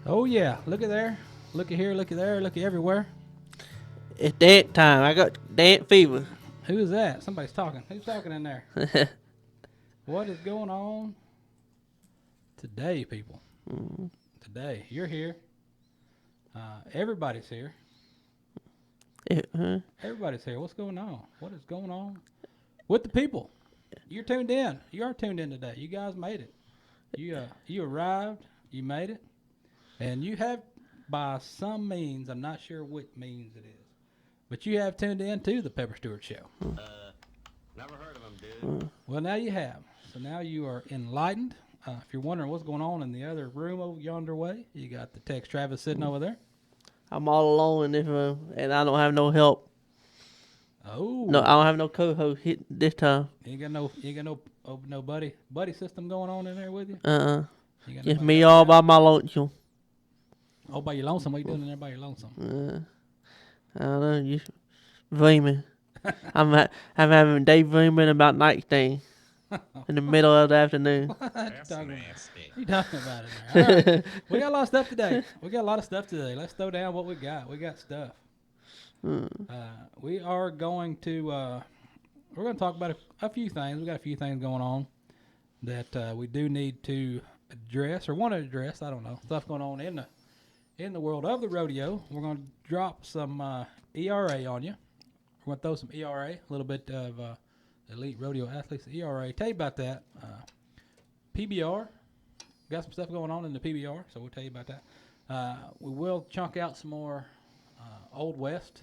Oh yeah, look at there, look at here, look at there, look at everywhere. It's dance time. I got dance fever. Who is that? Somebody's talking. Who's talking in there? What is going on today, people? Today, you're here. Everybody's here. Huh? Everybody's here. What's going on? What is going on with the people? You're tuned in. You are tuned in today. You guys made it. You arrived. You made it, and you have by some means. I'm not sure what means it is, but you have tuned in to the Pepper Stewart Show. Never heard of him, dude. Well, now you have. So now you are enlightened. If you're wondering what's going on in the other room over yonder way, you got the Tex Travis sitting over there. I'm all alone in this room, and I don't have no help. Oh, No, I don't have no co-host hit this time. you ain't got no buddy system going on in there with you. You got Just nobody me else all there? by my lonesome. Oh, by your lonesome. What you doing in there by your lonesome? I don't know, just dreaming. I'm having daydreaming about night thing in the middle of the afternoon. What That's you talking nasty. What you talking about in there? All right. We got a lot of stuff today. Let's throw down what we got. We got stuff. We are going to we're going to talk about a few things. We got a few things going on that we do need to address or want to address. I don't know, stuff going on in the world of the rodeo. We're going to drop some ERA on you. We're going to throw some ERA, a little bit of elite rodeo athletes. ERA. Tell you about that. PBR. Got some stuff going on in the PBR, so we'll tell you about that. We will chunk out some more Old West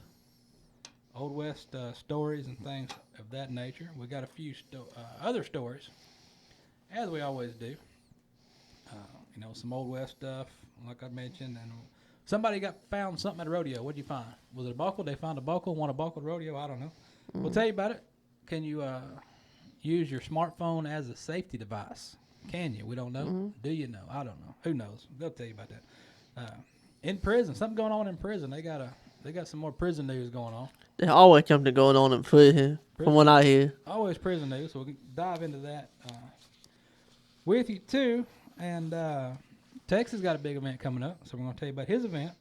stories and things of that nature. We got a few other stories, as we always do. Some Old West stuff, like I mentioned, and somebody found something at a rodeo. What'd you find? Was it a buckle? They found a buckle. Want a buckle rodeo? I don't know. We'll tell you about it. Can you use your smartphone as a safety device? Can you? We don't know. Do you know? I don't know. Who knows? They'll tell you about that. In prison, something going on in prison. They got some more prison news going on. There's always something going on in prison, from what I hear. Always prison news, so we can dive into that with you too. And Texas got a big event coming up, so we're going to tell you about his event.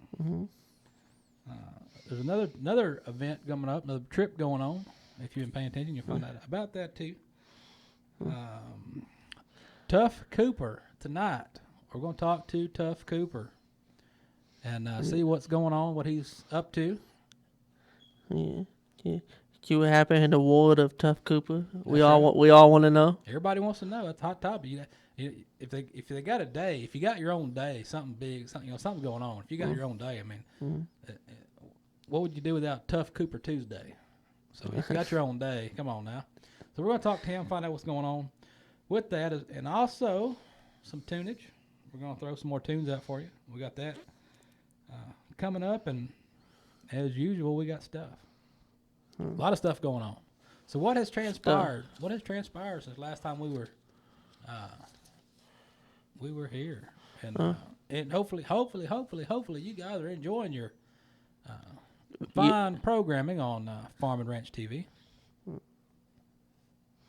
There's another event coming up, another trip going on. If you've been paying attention, you'll find out about that too. Tough Cooper tonight. We're going to talk to Tough Cooper and see what's going on, what he's up to. Yeah. See what happened in the ward of Tough Cooper. We That's all right. we all want to know. Everybody wants to know. That's a hot topic. If they got a day, if you got your own day, something big, something's going on. If you got your own day, I mean, what would you do without Tough Cooper Tuesday? So if you got your own day, come on now. So we're going to talk to him, find out what's going on with that, and also some tunage. We're going to throw some more tunes out for you. We got that coming up, and as usual, we got stuff. A lot of stuff going on. So what has transpired? What has transpired since last time we were here? And hopefully, you guys are enjoying your fine programming on Farm and Ranch TV.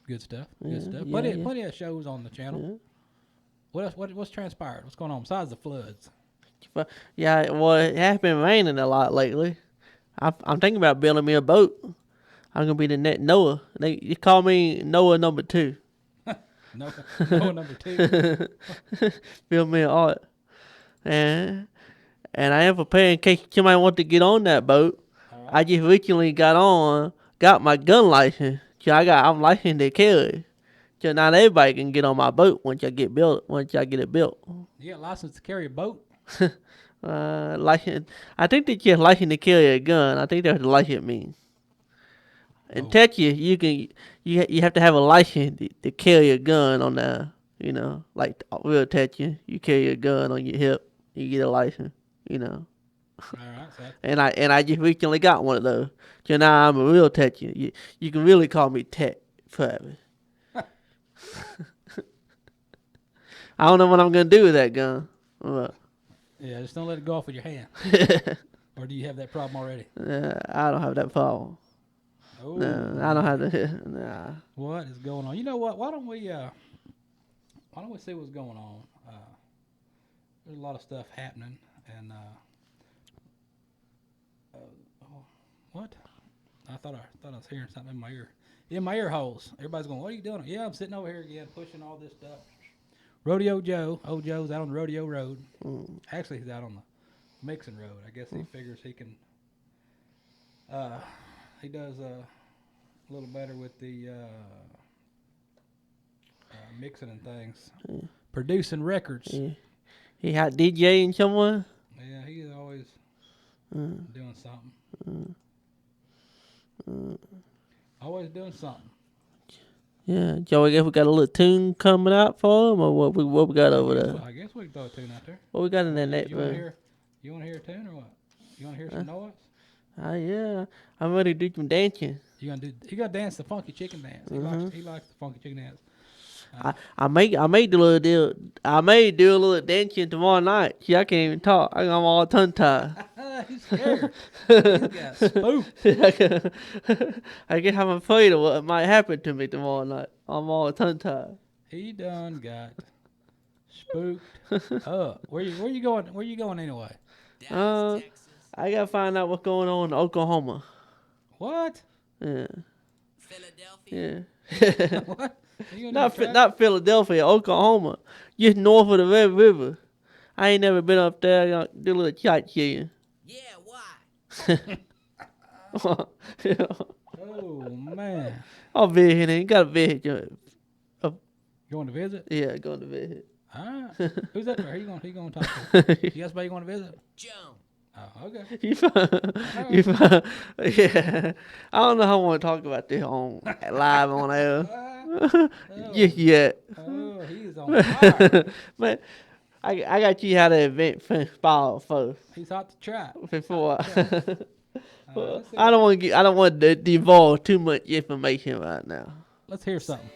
Good stuff. Good stuff. Plenty of shows on the channel. What else? What's transpired? What's going on besides the floods? Yeah, well, it has been raining a lot lately. I'm thinking about building me a boat. I'm gonna be the net Noah. You call me Noah number 2. No number 2. Build me an art, and I am prepared in case somebody want to get on that boat. Right. I just recently got my gun license. So I'm licensed to carry. So not everybody can get on my boat once I get it built. You got license to carry a boat? License. I think they just license to carry a gun. I think that's what license means. In Texas, you have to have a license to carry a gun on there. Like real Texas, you carry a gun on your hip, you get a license. All right. So And I just recently got one of those. So now I'm a real Texan. You can really call me Tex Travis. I don't know what I'm gonna do with that gun. yeah, just don't let it go off with your hand. Or do you have that problem already? I don't have that problem. Oh, No, I don't have that. Nah. what is going on? You know what? Why don't we see what's going on? there's a lot of stuff happening, and what? I thought I was hearing something in my ear holes. Everybody's going, "What are you doing?" Yeah, I'm sitting over here again, pushing all this stuff. Rodeo Joe, old Joe's out on the Rodeo Road. Actually, he's out on the Mixon Road. I guess he figures he can. He does a little better with the mixing and things, producing records. Yeah. He had DJing somewhere. Yeah, he's always doing something. Always doing something. Yeah, Joe. I guess we got a little tune coming out for him, or what we got over there? I guess we can throw a tune out there. What we got in that net? You want to hear a tune or what? You want to hear some noise? Yeah, I'm ready to do some dancing. You gotta dance the funky chicken dance. He likes the funky chicken dance. I may do a little deal. I may do a little dancing tomorrow night. See, I can't even talk. I'm all tongue tied. He's scared. He's got spooked. I guess I'm afraid of what might happen to me tomorrow night. I'm all tongue tied. He done got spooked up. Where you going? Where you going anyway? I gotta find out what's going on in Oklahoma. What? Yeah. Philadelphia. Yeah. What? Not Philadelphia, Oklahoma. Just north of the Red River. I ain't never been up there. I gotta do a little sightseeing. Yeah, why? Yeah. Oh man. I'll visit. You gotta visit. You want to visit? Yeah, going to visit. All right. Who's up there? Who you gonna talk to? You got somebody you want to visit? Joan. Oh, okay. Yeah. I don't know how I want to talk about this on live on air. Just yet. Oh, he's on fire. But I got you how the event transpired first He's hot to try. before. Let's I don't want to divulge too much information right now. Let's hear something.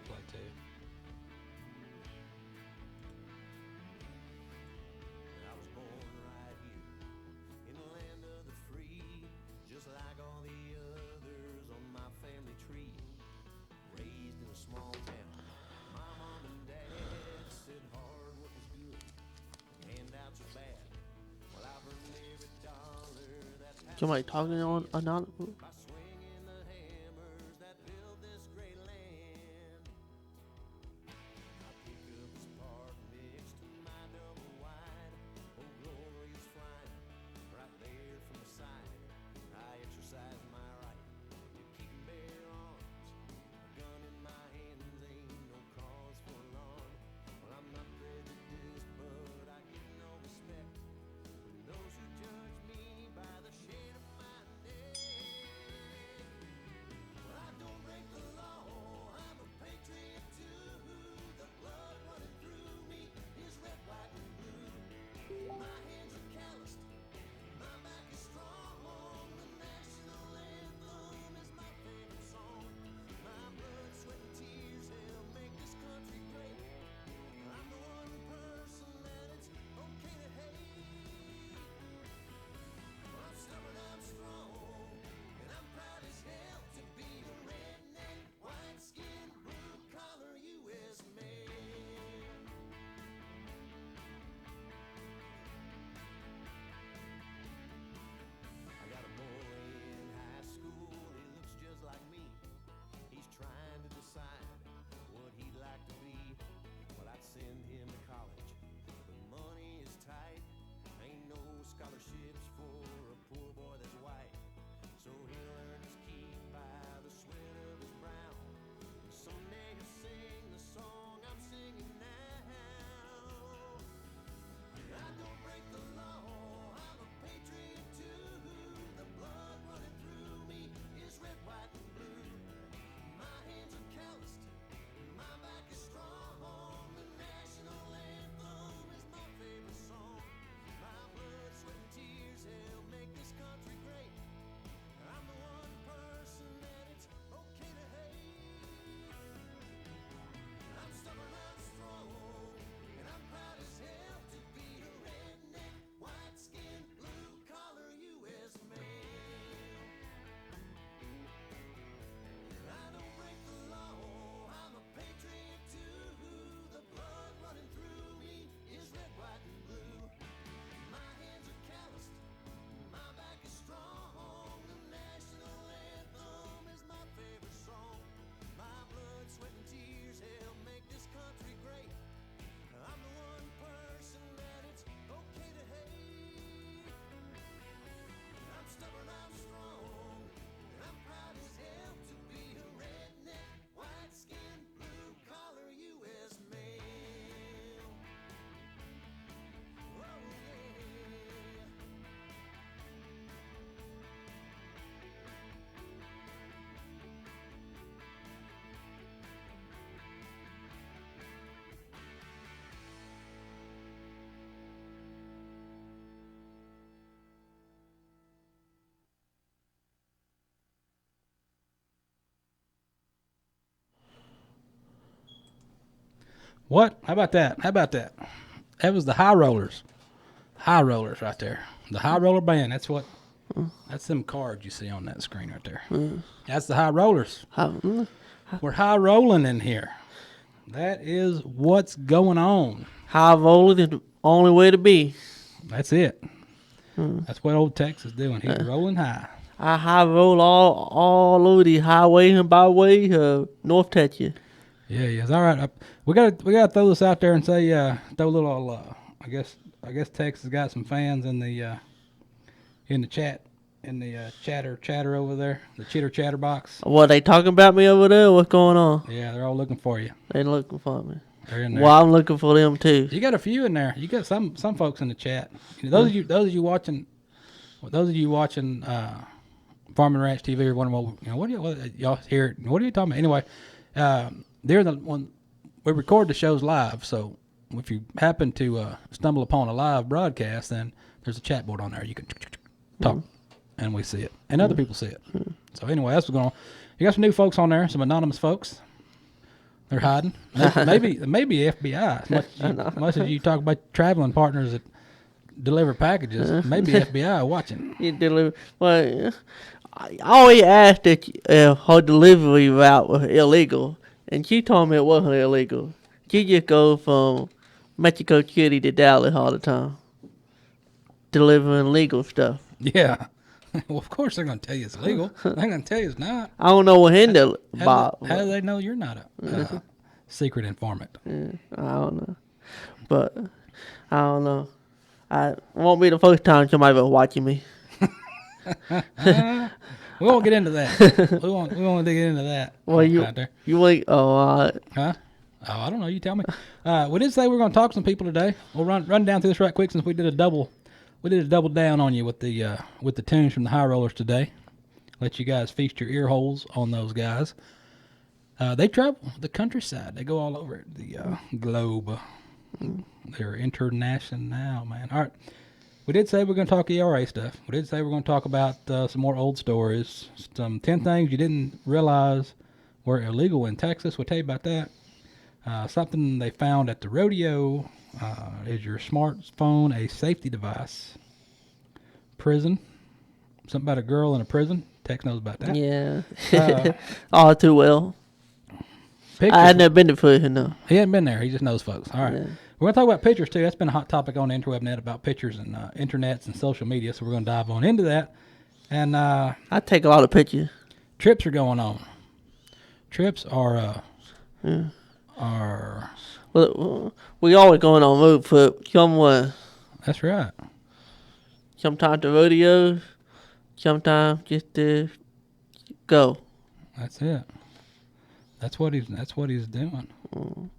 play too. I was born right here in the land of the free, just like all the others on my family tree. Raised in a small town, my mom and dad said hard work is good, handouts are bad. Well, I've earned every dollar that Somebody talking on anonymous. by swinging the hammers that build this great land. I pick up a spark next to my double wide, oh glorious flying, right there from the side. I exercise my right to keep and bear arms. A gun in my hands ain't no cause for alarm. Well, I'm not prejudiced, but I get no respect from those who judge me by the shade of my neck. Well, I don't break the law, I'm a patriot too. The blood running through me is red, white, and blue. My hands are calloused, my back is strong. The national anthem is my favorite song. My blood, sweat, and tears help make this country great. I'm the one person that it's okay to hate. I'm stubborn, I'm strong, and I'm proud as hell to be a redneck, white-skinned, blue-collar U.S. man. I got a boy in high school, he looks just like me. He's trying to decide what he'd like to be. Well, I'd send him to college, but money is tight. Ain't no scholarships for a poor boy that's white. So he'll earn his keep by the sweat of his brow. And someday he'll sing the song I'm singing now. I don't break the law, I'm a patriot too. The blood running through me is red, white, and blue. My hands are calloused, my back is strong. The national anthem is my favorite song. My blood, sweat, and tears help make this country great. I'm the one person that it's okay to hate. I'm stubborn, I'm strong, and I'm proud as hell to be a redneck, white-skinned, blue-collar U.S. man. I don't break the law, I'm a patriot too. The blood running through me is red, white, and blue. My hands are calloused, my back is strong. The national anthem is my favorite song. My blood, sweat, and tears help make this country great. I'm the one person that it's okay to hate. I'm stubborn, I'm strong, and I'm proud as hell to be a redneck, white-skinned, blue-collar U.S. man. Oh, yeah. What? How about that? How about that? That was the High Rollers. High Rollers right there. The High Roller Band. That's what. That's them cards you see on that screen right there. That's the High Rollers. We're high rolling in here. That is what's going on. High rolling is the only way to be. That's it. That's what old Tex is doing. He's rolling high. I high roll all over the highway and byway of North Texas. Yeah, yes. All right. We gotta throw this out there and say throw a little. I guess Tex has got some fans in the chat, in the chatter over there, the chitter chatter box. What, they talking about me over there? What's going on? Yeah, they're all looking for you. They looking for me. They're in there. Well, I'm looking for them too. You got a few in there. You got some folks in the chat. Those of you watching Farm and Ranch TV or wondering what y'all hear? What are you talking about? Anyway, when we record the shows live, so if you happen to stumble upon a live broadcast, then there's a chat board on there. You can talk, and we see it, and other people see it. So anyway, that's what's going on. You got some new folks on there, some anonymous folks. They're hiding. Maybe FBI. Much as you talk about traveling partners that deliver packages, maybe FBI watching. You deliver. Well, I always asked if her delivery route was illegal, and she told me it wasn't illegal. She just goes from Mexico City to Dallas all the time, delivering legal stuff. Yeah. Well, of course they're going to tell you it's legal. They're going to tell you it's not. I don't know what Hinder bought. How do they know you're not a secret informant? Yeah, I don't know, but I don't know. I won't be the first time somebody was watching me. We won't get into that. we won't dig into that. Well, you wait. Oh, Huh? Oh, I don't know. You tell me. We did say we are going to talk to some people today. We'll run down through this right quick since we did a double down on you with the tunes from the High Rollers today. Let you guys feast your ear holes on those guys. They travel the countryside. They go all over the globe. They're international now, man. All right. We did say we're going to talk ERA stuff. We did say we're going to talk about some more old stories. Some 10 things you didn't realize were illegal in Texas. We'll tell you about that. Something they found at the rodeo. Is your smartphone a safety device? Prison. Something about a girl in a prison. Tex knows about that. yeah. All too well. Pictures. I had never been to prison, though. He hadn't been there. He just knows folks. All right. Yeah. We're going to talk about pictures, too. That's been a hot topic on the interweb net about pictures and internets and social media, so we're going to dive on into that. And I take a lot of pictures. trips are going on. Trips are... Well, we always going on road trip. Somewhere. That's right. Sometimes to rodeos. Sometimes just to go. That's it. That's what he's doing. I don't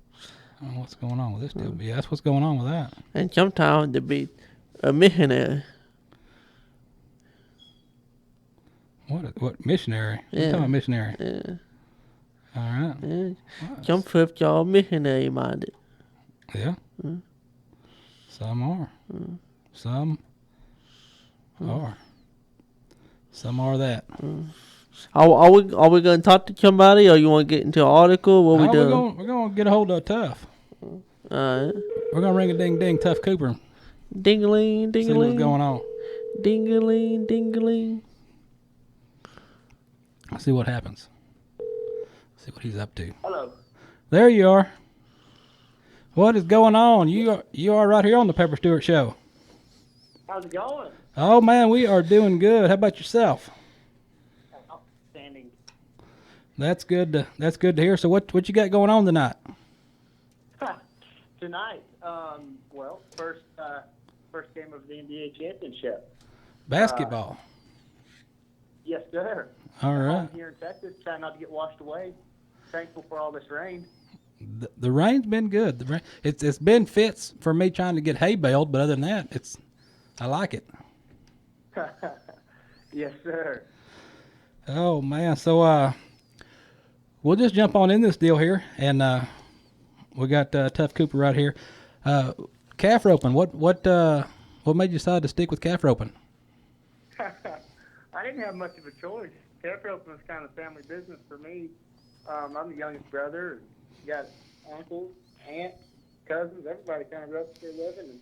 know what's going on with this deal, but yeah, that's what's going on with that. And sometimes to be a missionary. What missionary? Yeah. You're talking about missionary. Yeah. All right. Yeah. What? Some trips y'all missionary minded. Yeah. Some are. Some are. Some are that. Are we gonna talk to somebody, or you want to get into an article? What we doing? We're gonna get a hold of Tough. Alright. We're gonna ring a ding ding Tough Cooper. Ding-a-ling, See ding-a-ling. what's going on. Ding-a-ling, ding-a-ling. See what happens. See what he's up to. Hello. There you are. What is going on? You are right here on the Pepper Stewart Show. How's it going? Oh man, we are doing good. How about yourself? Outstanding. That's good to hear. So what you got going on tonight? Tonight, well, first game of the NBA championship. Basketball. Yes, sir. All right. Home here in Texas, trying not to get washed away. Thankful for all this rain. The rain's been good. The rain, it's been fits for me trying to get hay baled, but other than that, I like it. Yes, sir. Oh man, so we'll just jump on in this deal here, and we got Tough Cooper right here. Calf roping. What made you decide to stick with calf roping? I didn't have much of a choice. Calf roping was kind of family business for me. I'm the youngest brother. Got uncles, aunts, cousins. Everybody kind of ropes for a living, and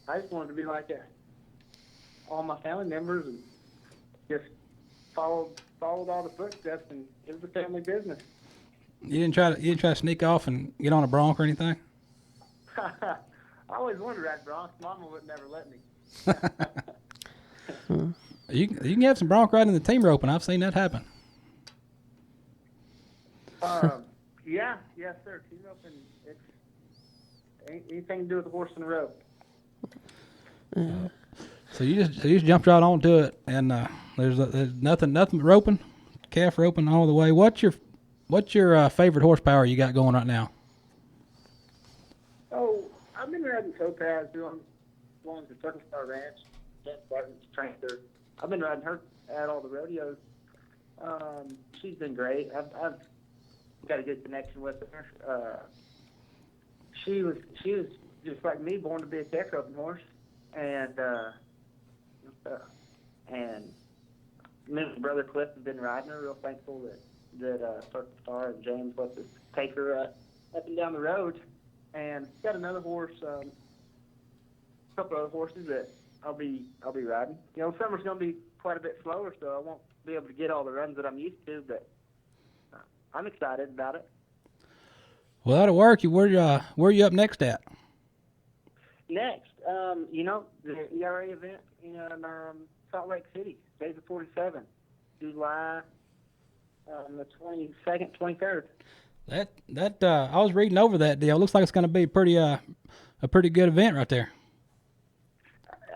I just wanted to be like all my family members and just followed all the footsteps, and it was a family business. You didn't try to sneak off and get on a bronc or anything? I always wanted to ride broncs. Mama would never let me. You can have some bronc riding in the team roping. I've seen that happen. Yeah, yes, sir. Team roping, it's anything to do with the horse and the rope. So you just jumped right onto it, and there's nothing but roping, calf roping all the way. What's your favorite horsepower you got going right now? Oh, I've been riding Topaz doing ones at Turkey Star Ranch. Jen Barton's trainer. I've been riding her at all the rodeos. She's been great. I've got a good connection with her. She was just like me, born to be a calf roping horse, and me and my brother Cliff have been riding her. Real thankful that Circle Star, and James lets us take her up and down the road. And got another horse, a couple other horses that I'll be riding. You know, summer's gonna be quite a bit slower, so I won't be able to get all the runs that I'm used to, but I'm excited about it. Well, that'll work. Where you up next at? Next, you know, the ERA event in Salt Lake City, days of 47, July the 22nd, 23rd. That I was reading over that deal. Looks like it's going to be a pretty good event right there.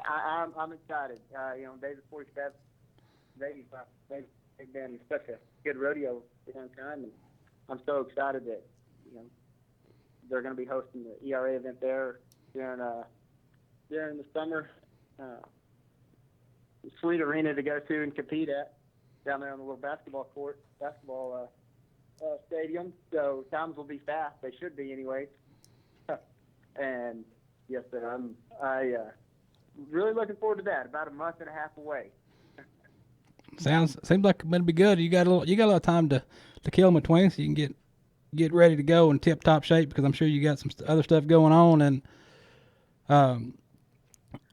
I'm excited. You know, days of 47, they've been such a good rodeo for a long time, and I'm so excited that, you know, they're going to be hosting the ERA event there during the summer. Sweet arena to go to and compete at down there on the little basketball stadium. So times will be fast. They should be anyway. And yes, sir, I'm really looking forward to that. About a month and a half away. Seems like it's going to be good. You got a little time to kill in between, so you can get ready to go in tip top shape, because I'm sure you got some other stuff going on. And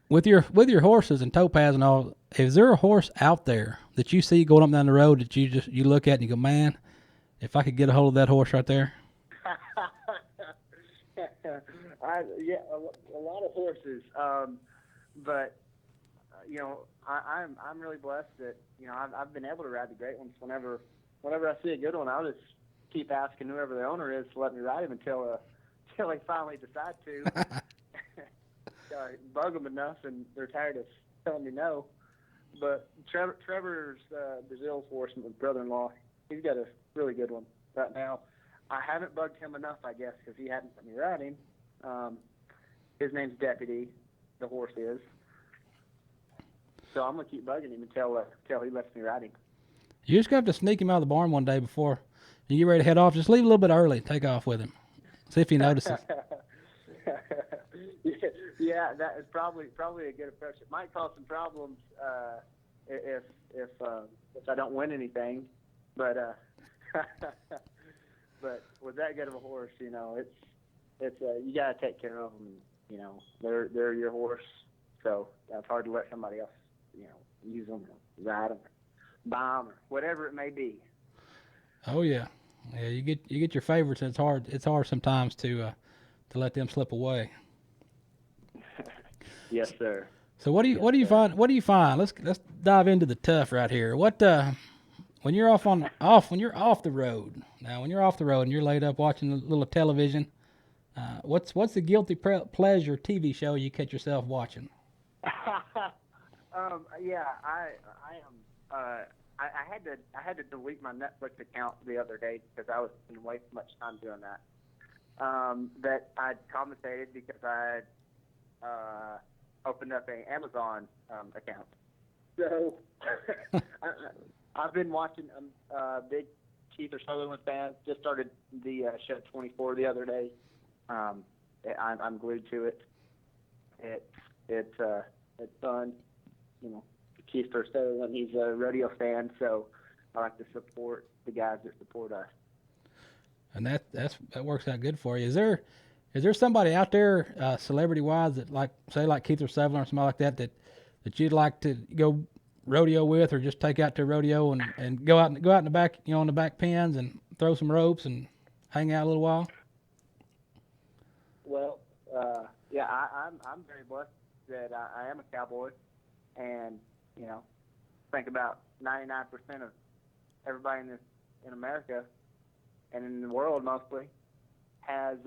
with your horses and Topaz and all, is there a horse out there that you see going up and down the road that you look at and you go, man, if I could get a hold of that horse right there? Yeah, a lot of horses, but you know, I'm really blessed that, you know, I've been able to ride the great ones. Whenever I see a good one, I'll just keep asking whoever the owner is to let me ride him until they finally decide to. Bug them enough, and they're tired of telling me no. But Trevor's Brazil's horse, my brother-in-law, he's got a really good one right now. I haven't bugged him enough, I guess, because he hadn't let me ride him. His name's Deputy, the horse is. So I'm going to keep bugging him until he lets me ride him. You just have to sneak him out of the barn one day before you get ready to head off. Just leave a little bit early. Take off with him. See if he notices. Yeah, that is probably a good approach. It might cause some problems if I don't win anything, but but with that good of a horse, you know, it's you gotta take care of them. You know, they're your horse, so it's hard to let somebody else, you know, use them, or ride them, or buy them, or whatever it may be. Oh yeah, you get your favorites. And it's hard sometimes to let them slip away. Yes, sir. So what do you find? Let's dive into the tough right here. What when you're off the road now, when you're off the road and you're laid up watching a little television, what's the guilty pleasure TV show you catch yourself watching? Yeah, I am. I had to delete my Netflix account the other day because I was spending way too much time doing that. That I'd compensated because I opened up an Amazon account. So I've been watching big Keith or Sutherland fan. Just started the show 24 the other day. I'm glued to it. It's fun. You know, Keith or Sutherland, he's a rodeo fan, so I like to support the guys that support us. And that works out good for you. Is there somebody out there, celebrity-wise, that like Keith or Sutherland or somebody like that you'd like to go rodeo with, or just take out to rodeo and go out in the back, you know, on the back pens and throw some ropes and hang out a little while? Well, yeah, I'm very blessed that I am a cowboy, and you know, think about 99% of everybody in America and in the world mostly has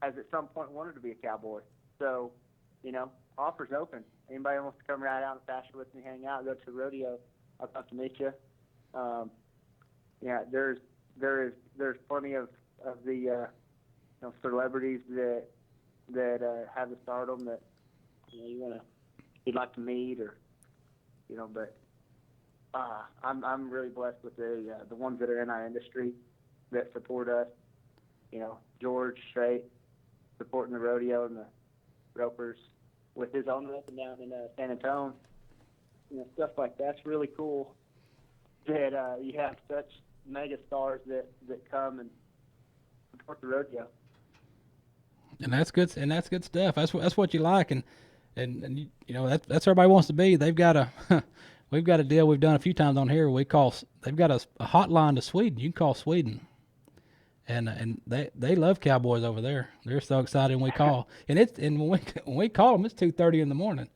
at some point wanted to be a cowboy. So, you know, offer's open. Anybody wants to come ride out in the pasture with me, hang out, go to the rodeo, I'd love to meet you. Yeah, there's plenty of the you know, celebrities that have the stardom that, you know, you'd like to meet, or, you know, but I'm really blessed with the ones that are in our industry that support us. You know, George Strait supporting the rodeo and the ropers with his own up and down in San Antonio. You know, stuff like that's really cool that you have such mega stars that come and support the rodeo. And that's good. And that's good stuff. That's what you like. And you know that's what everybody wants to be. They've got a we've got a deal we've done a few times on here. They've got a hotline to Sweden. You can call Sweden. And they love cowboys over there. They're so excited when we call. And when we call them, it's 2:30 in the morning.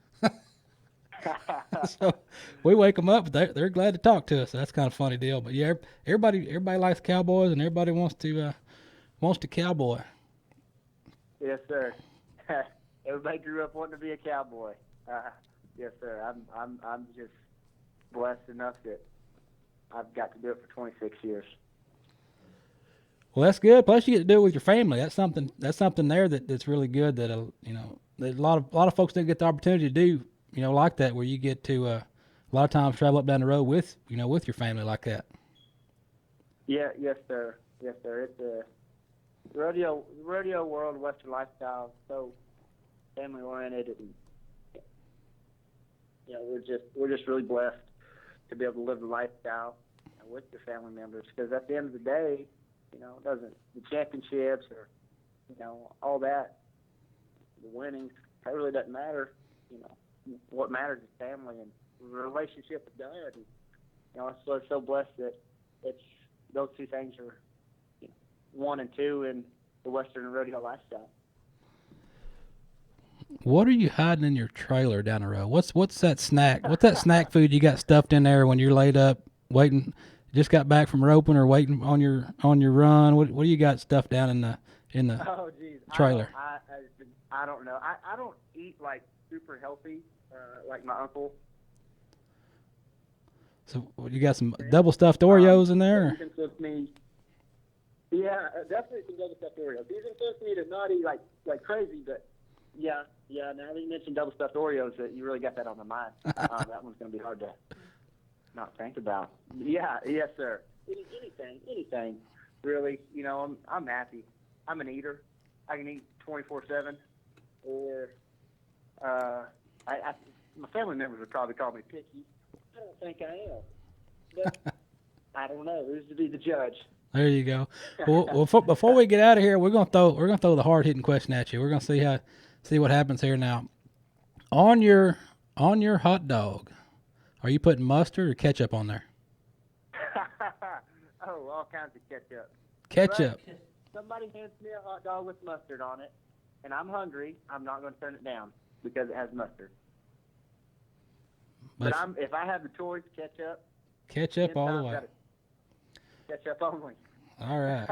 So we wake them up. They're glad to talk to us. That's kind of a funny deal. But yeah, everybody likes cowboys, and everybody wants to cowboy. Yes, sir. Everybody grew up wanting to be a cowboy. Yes, sir. I'm just blessed enough that I've got to do it for 26 years. Well, that's good. Plus, you get to do it with your family. That's something there that's really good. That that a lot of folks don't get the opportunity to do. Like that, where you get to a lot of times travel up down the road with your family like that. Yeah. Yes, sir. Yes, sir. It's a rodeo world, Western lifestyle, so family oriented, and we're just really blessed to be able to live the lifestyle with your family members. Because at the end of the day, it doesn't the championships or all that, the winnings, that really doesn't matter. What matters is family and the relationship with God. And, I'm so blessed that it's those two things are 1 and 2 in the Western rodeo lifestyle. What are you hiding in your trailer down the road? What's that snack? What's that snack food you got stuffed in there when you're laid up waiting? Just got back from roping or waiting on your run? What do you got stuffed down in the Oh, geez. trailer? I don't know. I don't eat like super healthy like my uncle. So you got some double stuffed Oreos in there? He's influenced me. Yeah, definitely some double stuffed Oreos. He's influenced me to not eat like crazy, but yeah. Now that you mentioned double stuffed Oreos, you really got that on my mind. That one's going to be hard to not think about. Yeah, yes, sir. Anything, really. I'm happy. I'm an eater. I can eat 24/7, or my family members would probably call me picky. I don't think I am, but I don't know. Who's to be the judge? There you go. Well, before we get out of here, we're gonna throw the hard hitting question at you. We're gonna see what happens here now. On your hot dog, are you putting mustard or ketchup on there? Oh, all kinds of ketchup. Ketchup. But somebody hands me a hot dog with mustard on it, and I'm hungry, I'm not going to turn it down because it has mustard. But if I have the choice, ketchup all the way. Ketchup only. All right,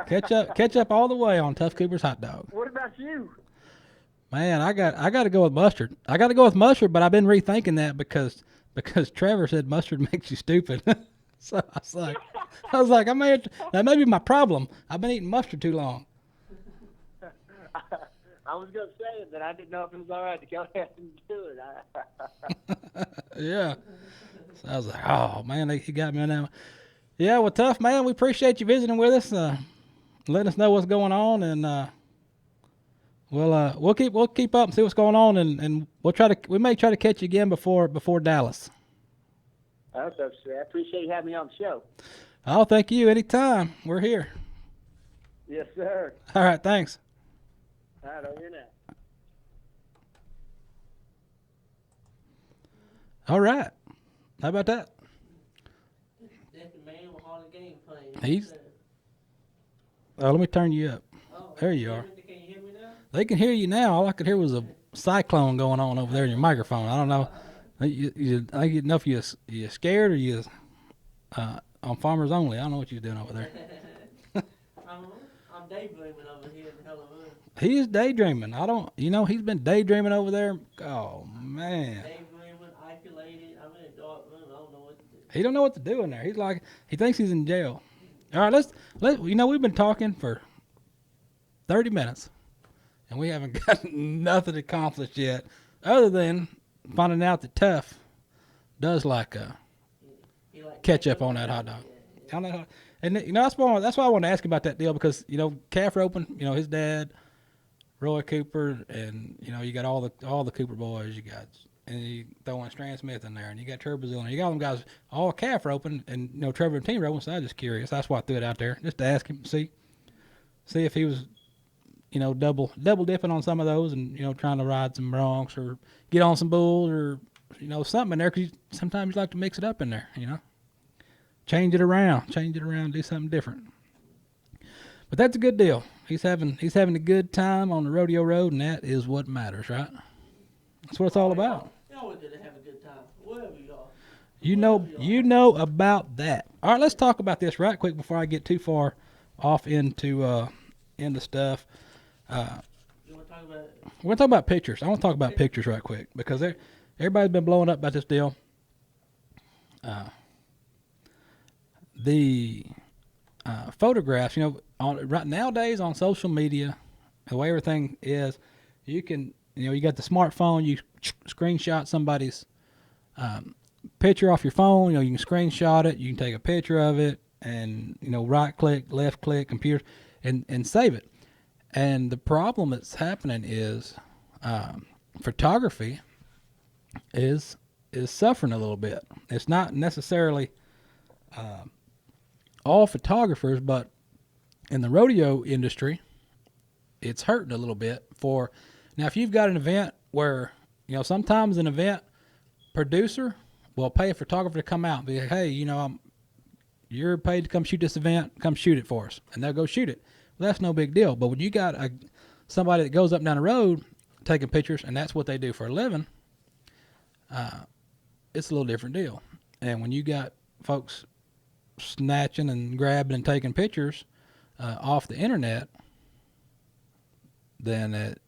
ketchup all the way on Tough Cooper's hot dog. What about you? Man, I got to go with mustard. I got to go with mustard, but I've been rethinking that because Trevor said mustard makes you stupid. So I was like, that may be my problem. I've been eating mustard too long. I was going to say it, but I didn't know if it was all right to go ahead and do it. Yeah. So I was like, oh man, he got me on that one. Yeah, well, Tough, man, we appreciate you visiting with us, letting us know what's going on, and we'll keep up and see what's going on, and we may try to catch you again before Dallas. That's so sweet. I appreciate you having me on the show. Oh, thank you. Anytime. We're here. Yes, sir. All right, thanks. All right, over here now. All right. How about that? That's the man with all the game playing. He's. Oh, let me turn you up. Oh, There you are. Can you hear me now? They can hear you now. All I could hear was a cyclone going on over there in your microphone. I don't know. I didn't know if you scared or you on Farmers Only. I don't know what you're doing over there. I'm daydreaming over here in Halloween. He is daydreaming. He's been daydreaming over there. Oh, man. Daydreaming, isolated. I'm in a dark room. I don't know what to do. He don't know what to do in there. He thinks he's in jail. All right, we've been talking for 30 minutes, and we haven't gotten nothing accomplished yet other than finding out that Tough does like ketchup on that hot dog. Yeah. On that hot, and that's why I wanted to ask him about that deal, because calf roping, his dad, Roy Cooper, and you got all the Cooper boys. You got and you throw in Stan Smith in there, and you got Trevor Brazil, and you got them guys all calf roping, and Trevor and team roping. So I was just curious. That's why I threw it out there, just to ask him, see if he was, double dipping on some of those, and trying to ride some broncs or get on some bulls or something in there. Because sometimes you like to mix it up in there, change it around, do something different. But that's a good deal. He's having a good time on the rodeo road, and that is what matters, right? That's what it's all about. You always get to have a good time, wherever you are. You know about that. All right, let's talk about this right quick before I get too far off into stuff. You want to talk about it? We're going to talk about pictures. I want to talk about pictures right quick because everybody's been blowing up about this deal. The photographs, right nowadays on social media, the way everything is, you can, you got the smartphone, you screenshot somebody's picture off your phone, you can screenshot it, you can take a picture of it, and, right click, left click, computer, and save it. And the problem that's happening is photography is suffering a little bit. It's not necessarily all photographers, but in the rodeo industry, it's hurting a little bit. Now, if you've got an event where, sometimes an event producer will pay a photographer to come out and be like, hey, you're paid to come shoot this event, come shoot it for us. And they'll go shoot it. Well, that's no big deal. But when you got somebody that goes up and down the road taking pictures, and that's what they do for a living, it's a little different deal. And when you got folks snatching and grabbing and taking pictures off the internet, then it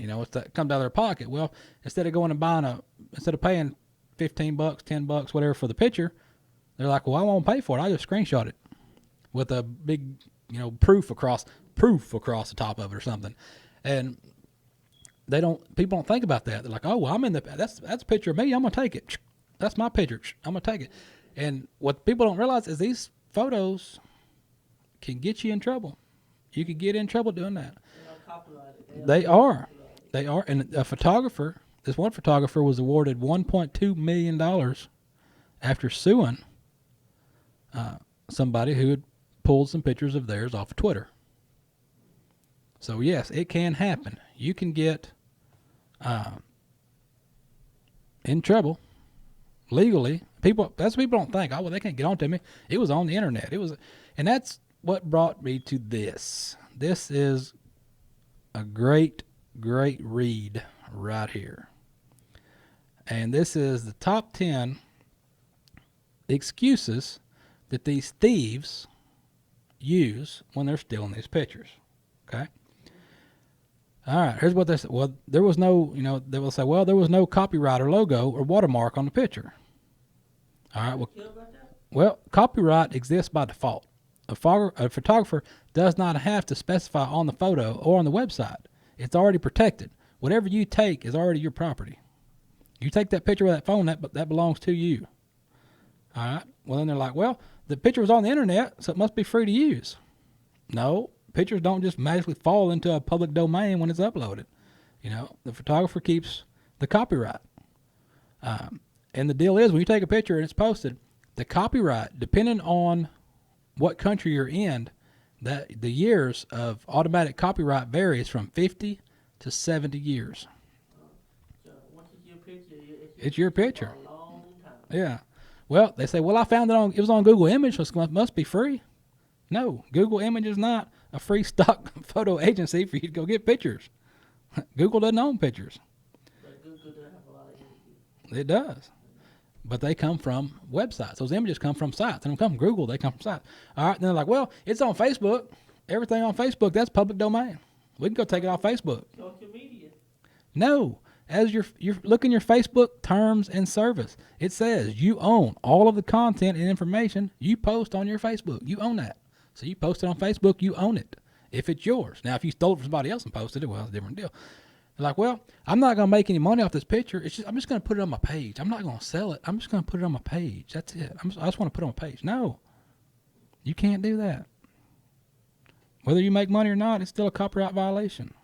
comes out of their pocket. Well, instead of paying $15, $10, whatever for the picture, they're like, well, I won't pay for it. I just screenshot it with a big, proof across the top of it or something. And people don't think about that. They're like, oh, well, that's a picture of me. I'm going to take it. That's my picture. I'm going to take it. And what people don't realize is these photos can get you in trouble. You could get in trouble doing that. They are. And this one photographer was awarded $1.2 million after suing somebody who had pulled some pictures of theirs off of Twitter. So yes, it can happen. You can get in trouble legally. People don't think, oh, well, they can't get onto me. It was on the internet. And that's what brought me to this. This is a great, great read right here. And this is the top 10 excuses that these thieves use when they're stealing these pictures. Okay? All right, here's what they say. Well, there was no, they will say, well, there was no copyright or logo or watermark on the picture. All right, well, copyright exists by default. A photographer does not have to specify on the photo or on the website. It's already protected. Whatever you take is already your property. You take that picture with that phone, that belongs to you. All right, well, then they're like, well, the picture was on the internet, so it must be free to use. No, pictures don't just magically fall into a public domain when it's uploaded. The photographer keeps the copyright. And the deal is, when you take a picture and it's posted, the copyright, depending on what country you're in, that the years of automatic copyright varies from 50 to 70 years. So once it's your picture, it's your picture. For a long time. Yeah. Well, they say, well, I found it was on Google Image, so it must be free. No, Google Image is not a free stock photo agency for you to go get pictures. Google doesn't own pictures. But Google does have a lot of images. It does. But they come from websites. Those images come from sites. They don't come from Google. They come from sites. All right. And they're like, well, it's on Facebook. Everything on Facebook, that's public domain. We can go take it off Facebook. Social media. No. As you're looking your Facebook terms and service, it says you own all of the content and information you post on your Facebook. You own that. So you post it on Facebook, you own it. If it's yours. Now, if you stole it from somebody else and posted it, well, it's a different deal. They're like, well, I'm not going to make any money off this picture. I'm just going to put it on my page. I'm not going to sell it. I'm just going to put it on my page. That's it. I just want to put it on my page. No, you can't do that. Whether you make money or not, it's still a copyright violation.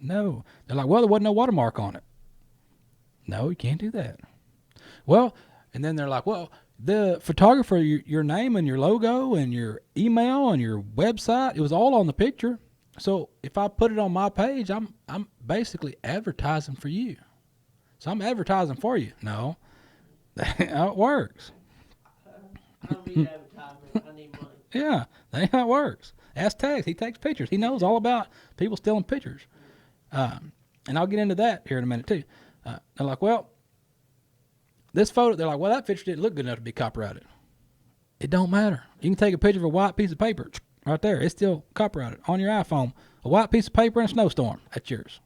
No. They're like, well, there wasn't no watermark on it. No, you can't do that. Well, and then they're like, well, the photographer, your name and your logo and your email and your website, it was all on the picture. So if I put it on my page, I'm basically advertising for you. So I'm advertising for you. No, that ain't how it works. I don't need advertisement. I need money. Yeah, that ain't how it works. Ask Tex. He takes pictures. He knows all about people stealing pictures. And I'll get into that here in a minute too. They're like, well, this photo, they're like, well, that picture didn't look good enough to be copyrighted. It don't matter. You can take a picture of a white piece of paper right there. It's still copyrighted on your iPhone. A white piece of paper in a snowstorm. That's yours.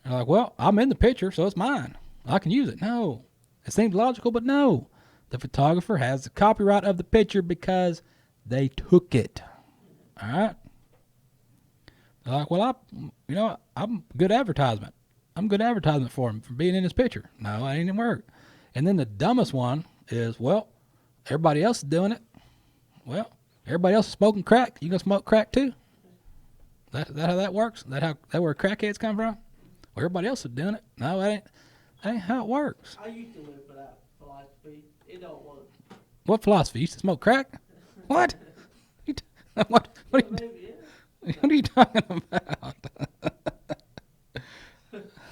They're like, well, I'm in the picture, so it's mine. I can use it. No. It seems logical, but no. The photographer has the copyright of the picture because they took it. All right? They're like, well, I'm good advertisement. I'm good advertisement for him for being in his picture. No, that ain't work. And then the dumbest one is, well, everybody else is doing it. Well, everybody else is smoking crack. You gonna smoke crack too? That how that works? That where crackheads come from? Well, everybody else is doing it. No, that ain't how it works. I used to live for that philosophy. It don't work. What philosophy? You used to smoke crack? What? What are you, Maybe, yeah. what are you talking about?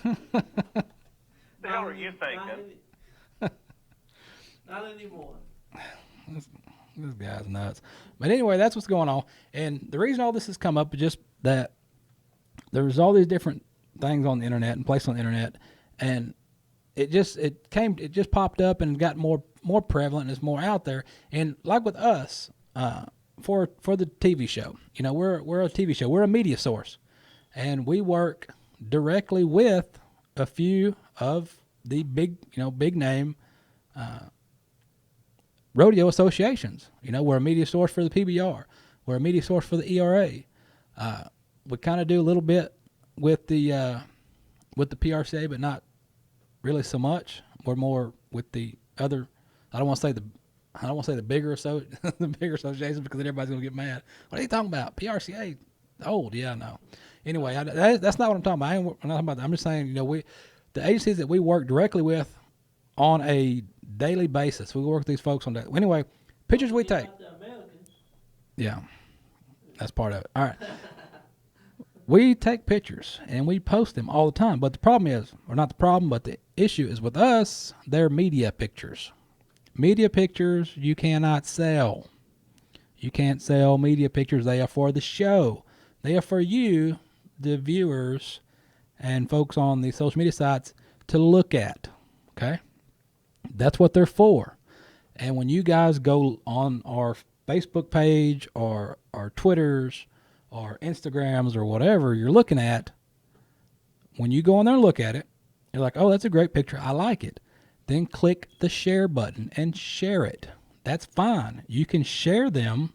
The hell are you thinking? Not anymore. This guy's nuts. But anyway, that's what's going on. And the reason all this has come up is just that there's all these different things on the internet and places on the internet, and it just popped up and got more prevalent and it's more out there. And like with us, for the TV show, we're a TV show. We're a media source, and we work directly with a few of the big name rodeo associations. We're a media source for the PBR. We're a media source for the ERA. We kind of do a little bit with the PRCA, but not really so much. We're more with the other. I don't want to say the bigger the bigger associations, because then everybody's gonna get mad. What are you talking about? PRCA old? Yeah, I know. Anyway, that's not what I'm talking about. I'm not talking about that. I'm just saying, the agencies that we work directly with on a daily basis. We work with these folks on that. Anyway, pictures we take. Yeah, that's part of it. All right. We take pictures and we post them all the time. But the problem is, or not the problem, but the issue is with us, they're media pictures. Media pictures you cannot sell. You can't sell media pictures. They are for the show. They are for you, the viewers, and folks on the social media sites to look at. Okay? That's what they're for. And when you guys go on our Facebook page or our Twitters or Instagrams or whatever you're looking at, when you go on there and look at it, you're like, oh, that's a great picture. I like it. Then click the share button and share it. That's fine. You can share them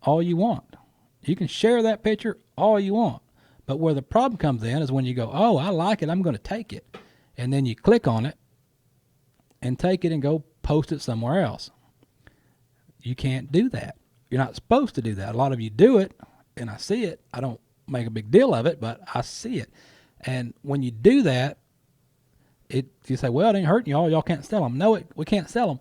all you want. You can share that picture all you want. But where the problem comes in is when you go, oh, I like it, I'm going to take it. And then you click on it and take it and go post it somewhere else. You can't do that. You're not supposed to do that. A lot of you do it, and I see it. I don't make a big deal of it, but I see it. And when you do that, you say, well, it ain't hurting y'all. Y'all can't sell them. No, we can't sell them.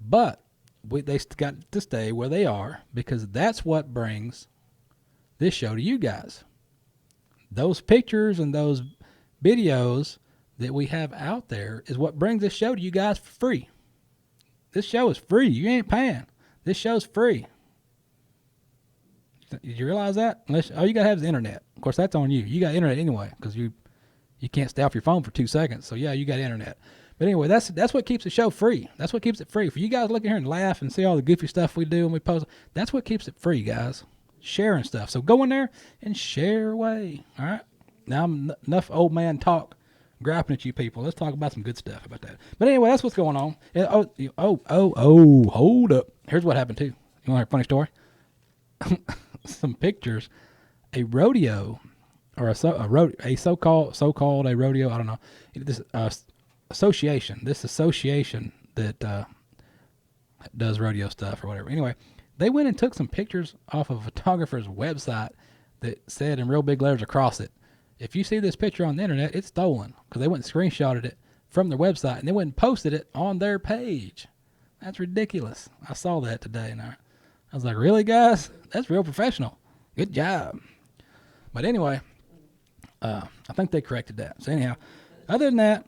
But they got to stay where they are, because that's what brings this show to you guys. Those pictures and those videos that we have out there is what brings this show to you guys for free. This show is free. You ain't paying. This show's free. Did you realize that? Unless all you got to have is the internet. Of course, that's on you. You got internet anyway, because you can't stay off your phone for 2 seconds. So, yeah, you got internet. But anyway, that's what keeps the show free. That's what keeps it free. For you guys to look in here and laugh and see all the goofy stuff we do and we post, that's what keeps it free, guys. Sharing stuff. So go in there and share away. All right? Now I'm enough old man talk griping at you people. Let's talk about some good stuff about that. But anyway, that's what's going on. Hold up. Here's what happened too. You want to hear a funny story? Some pictures. A rodeo, or a so-called a rodeo. I don't know. This association that does rodeo stuff or whatever. Anyway, they went and took some pictures off of a photographer's website that said in real big letters across it, if you see this picture on the internet, it's stolen because they went and screenshotted it from their website and they went and posted it on their page. That's ridiculous. I saw that today and I was like, really, guys? That's real professional. Good job. But anyway, I think they corrected that. So anyhow, other than that,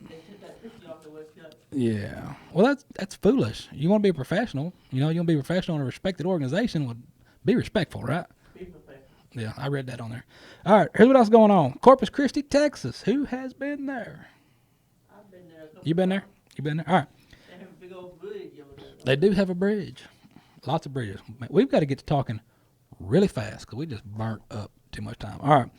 yeah. Well, that's foolish. You want to be a professional. You want to be a professional in a respected organization. Would be respectful, right? Yeah, I read that on there. All right, here's what else going on. Corpus Christi, Texas. Who has been there? I've been there. You been there? You been there? All right. They have a big old bridge over there. They do have a bridge. Lots of bridges. We've got to get to talking really fast because we just burnt up too much time. All right.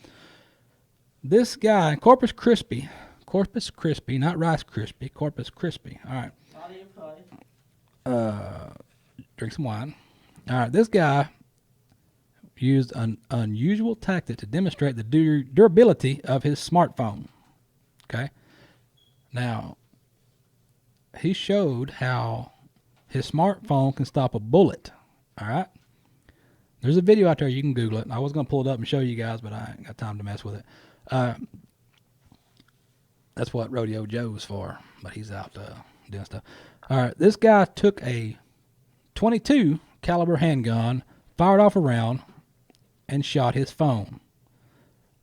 This guy, Corpus Christi, not Rice Krispie, Corpus Christi. All right. Drink some wine. All right. This guy used an unusual tactic to demonstrate the durability of his smartphone. Okay. Now, he showed how his smartphone can stop a bullet. All right. There's a video out there. You can Google it. I was going to pull it up and show you guys, but I ain't got time to mess with it. That's what Rodeo Joe's for, but he's out doing stuff. All right. This guy took a .22 caliber handgun, fired off a round, and shot his phone.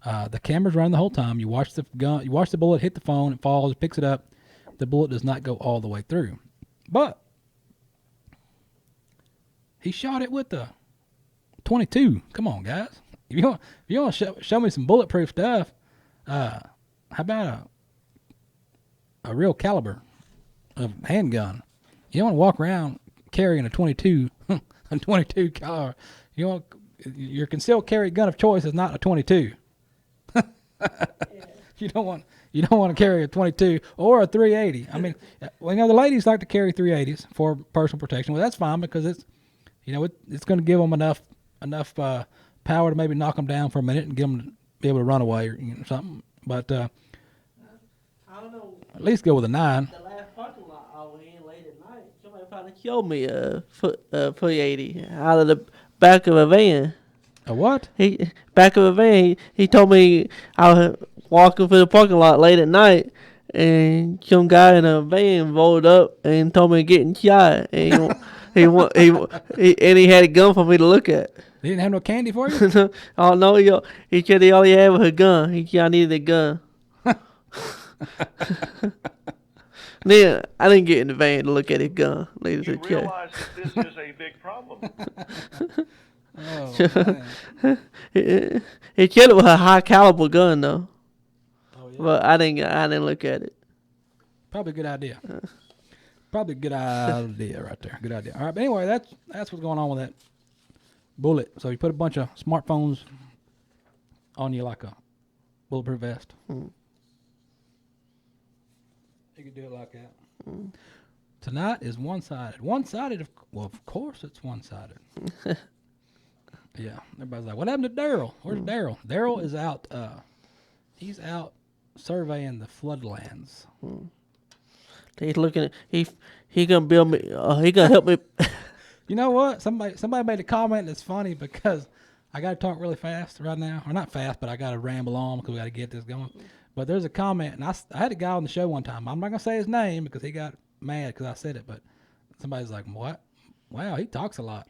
The camera's running the whole time. You watch the gun, you watch the bullet hit the phone, it falls, it picks it up. The bullet does not go all the way through. But he shot it with the .22. Come on, guys. If you want to show me some bulletproof stuff, how about a real caliber of handgun? You don't want to walk around carrying a .22, a .22 caliber. Your concealed carry gun of choice is not a .22. You don't want to carry a .22 or a .380. I mean, the ladies like to carry .380s for personal protection. Well, that's fine because it's going to give them enough power to maybe knock them down for a minute and get them to be able to run away or something. But I don't know. At least go with a 9. The last parking lot I was in late at night, somebody probably showed me a .380 out of the back of a van. A what? Back of a van. He told me I was walking through the parking lot late at night, and some guy in a van rolled up and told me getting shot. And he had a gun for me to look at. They didn't have no candy for you? Oh no, he said he only had a gun. He said I needed a gun. Then I didn't get in the van to look at his gun. You realize that this is a big problem. Oh, man. He said it was a high caliber gun though. Oh, yeah. But I didn't look at it. Probably a good idea. Probably a good idea right there. Good idea. All right, but anyway, that's what's going on with that bullet. So you put a bunch of smartphones on you like a bulletproof vest. Mm. You can do it like that. Mm. Tonight is one-sided. One-sided, of course it's one-sided. Yeah, everybody's like, what happened to Daryl? Where's Daryl? Daryl is out. He's out surveying the floodlands. Mm. He's looking at he gonna build me. He gonna help me. You know what? Somebody made a comment that's funny because I got to talk really fast right now, or not fast, but I got to ramble on because we got to get this going. But there's a comment, and I had a guy on the show one time. I'm not gonna say his name because he got mad because I said it. But somebody's like, "What? Wow, he talks a lot."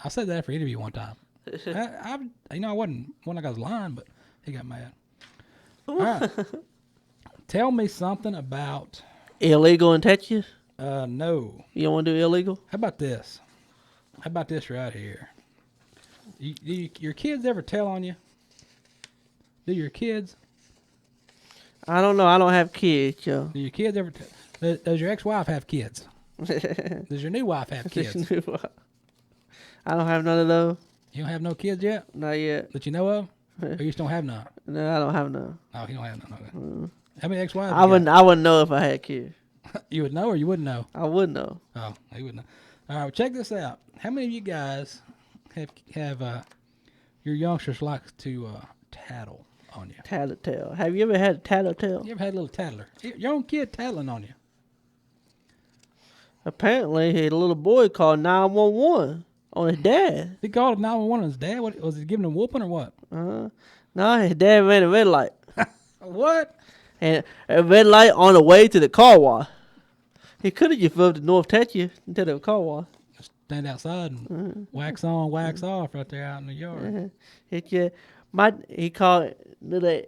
I said that for an interview one time. I wasn't one of the guys lying, but he got mad. All right, tell me something about illegal in Texas. No. You don't want to do illegal? How about this? How about this right here? Your kids ever tell on you? Do your kids? I don't know. I don't have kids, Joe. Do your kids ever tell? Does your ex-wife have kids? Does your new wife have kids? I don't have none of those. You don't have no kids yet? Not yet. That you know of? Or you just don't have none? No, I don't have none. Oh, you don't have none. Okay. How many ex-wives? I wouldn't know if I had kids. You would know or you wouldn't know? I would know. Oh, you wouldn't know. All right, well, check this out. How many of you guys have your youngsters like to tattle on you? Tattletale. Have you ever had a tattletale? You ever had a little tattler? Your own kid tattling on you? Apparently, he had a little boy called 911 on his dad. He called 911 on his dad? What, was he giving him a whooping or what? No, his dad ran a red light. What? And a red light on the way to the car wash. He could have just moved to North Texas instead of a car wash. Stand outside and wax on, wax off right there out in the yard. He called little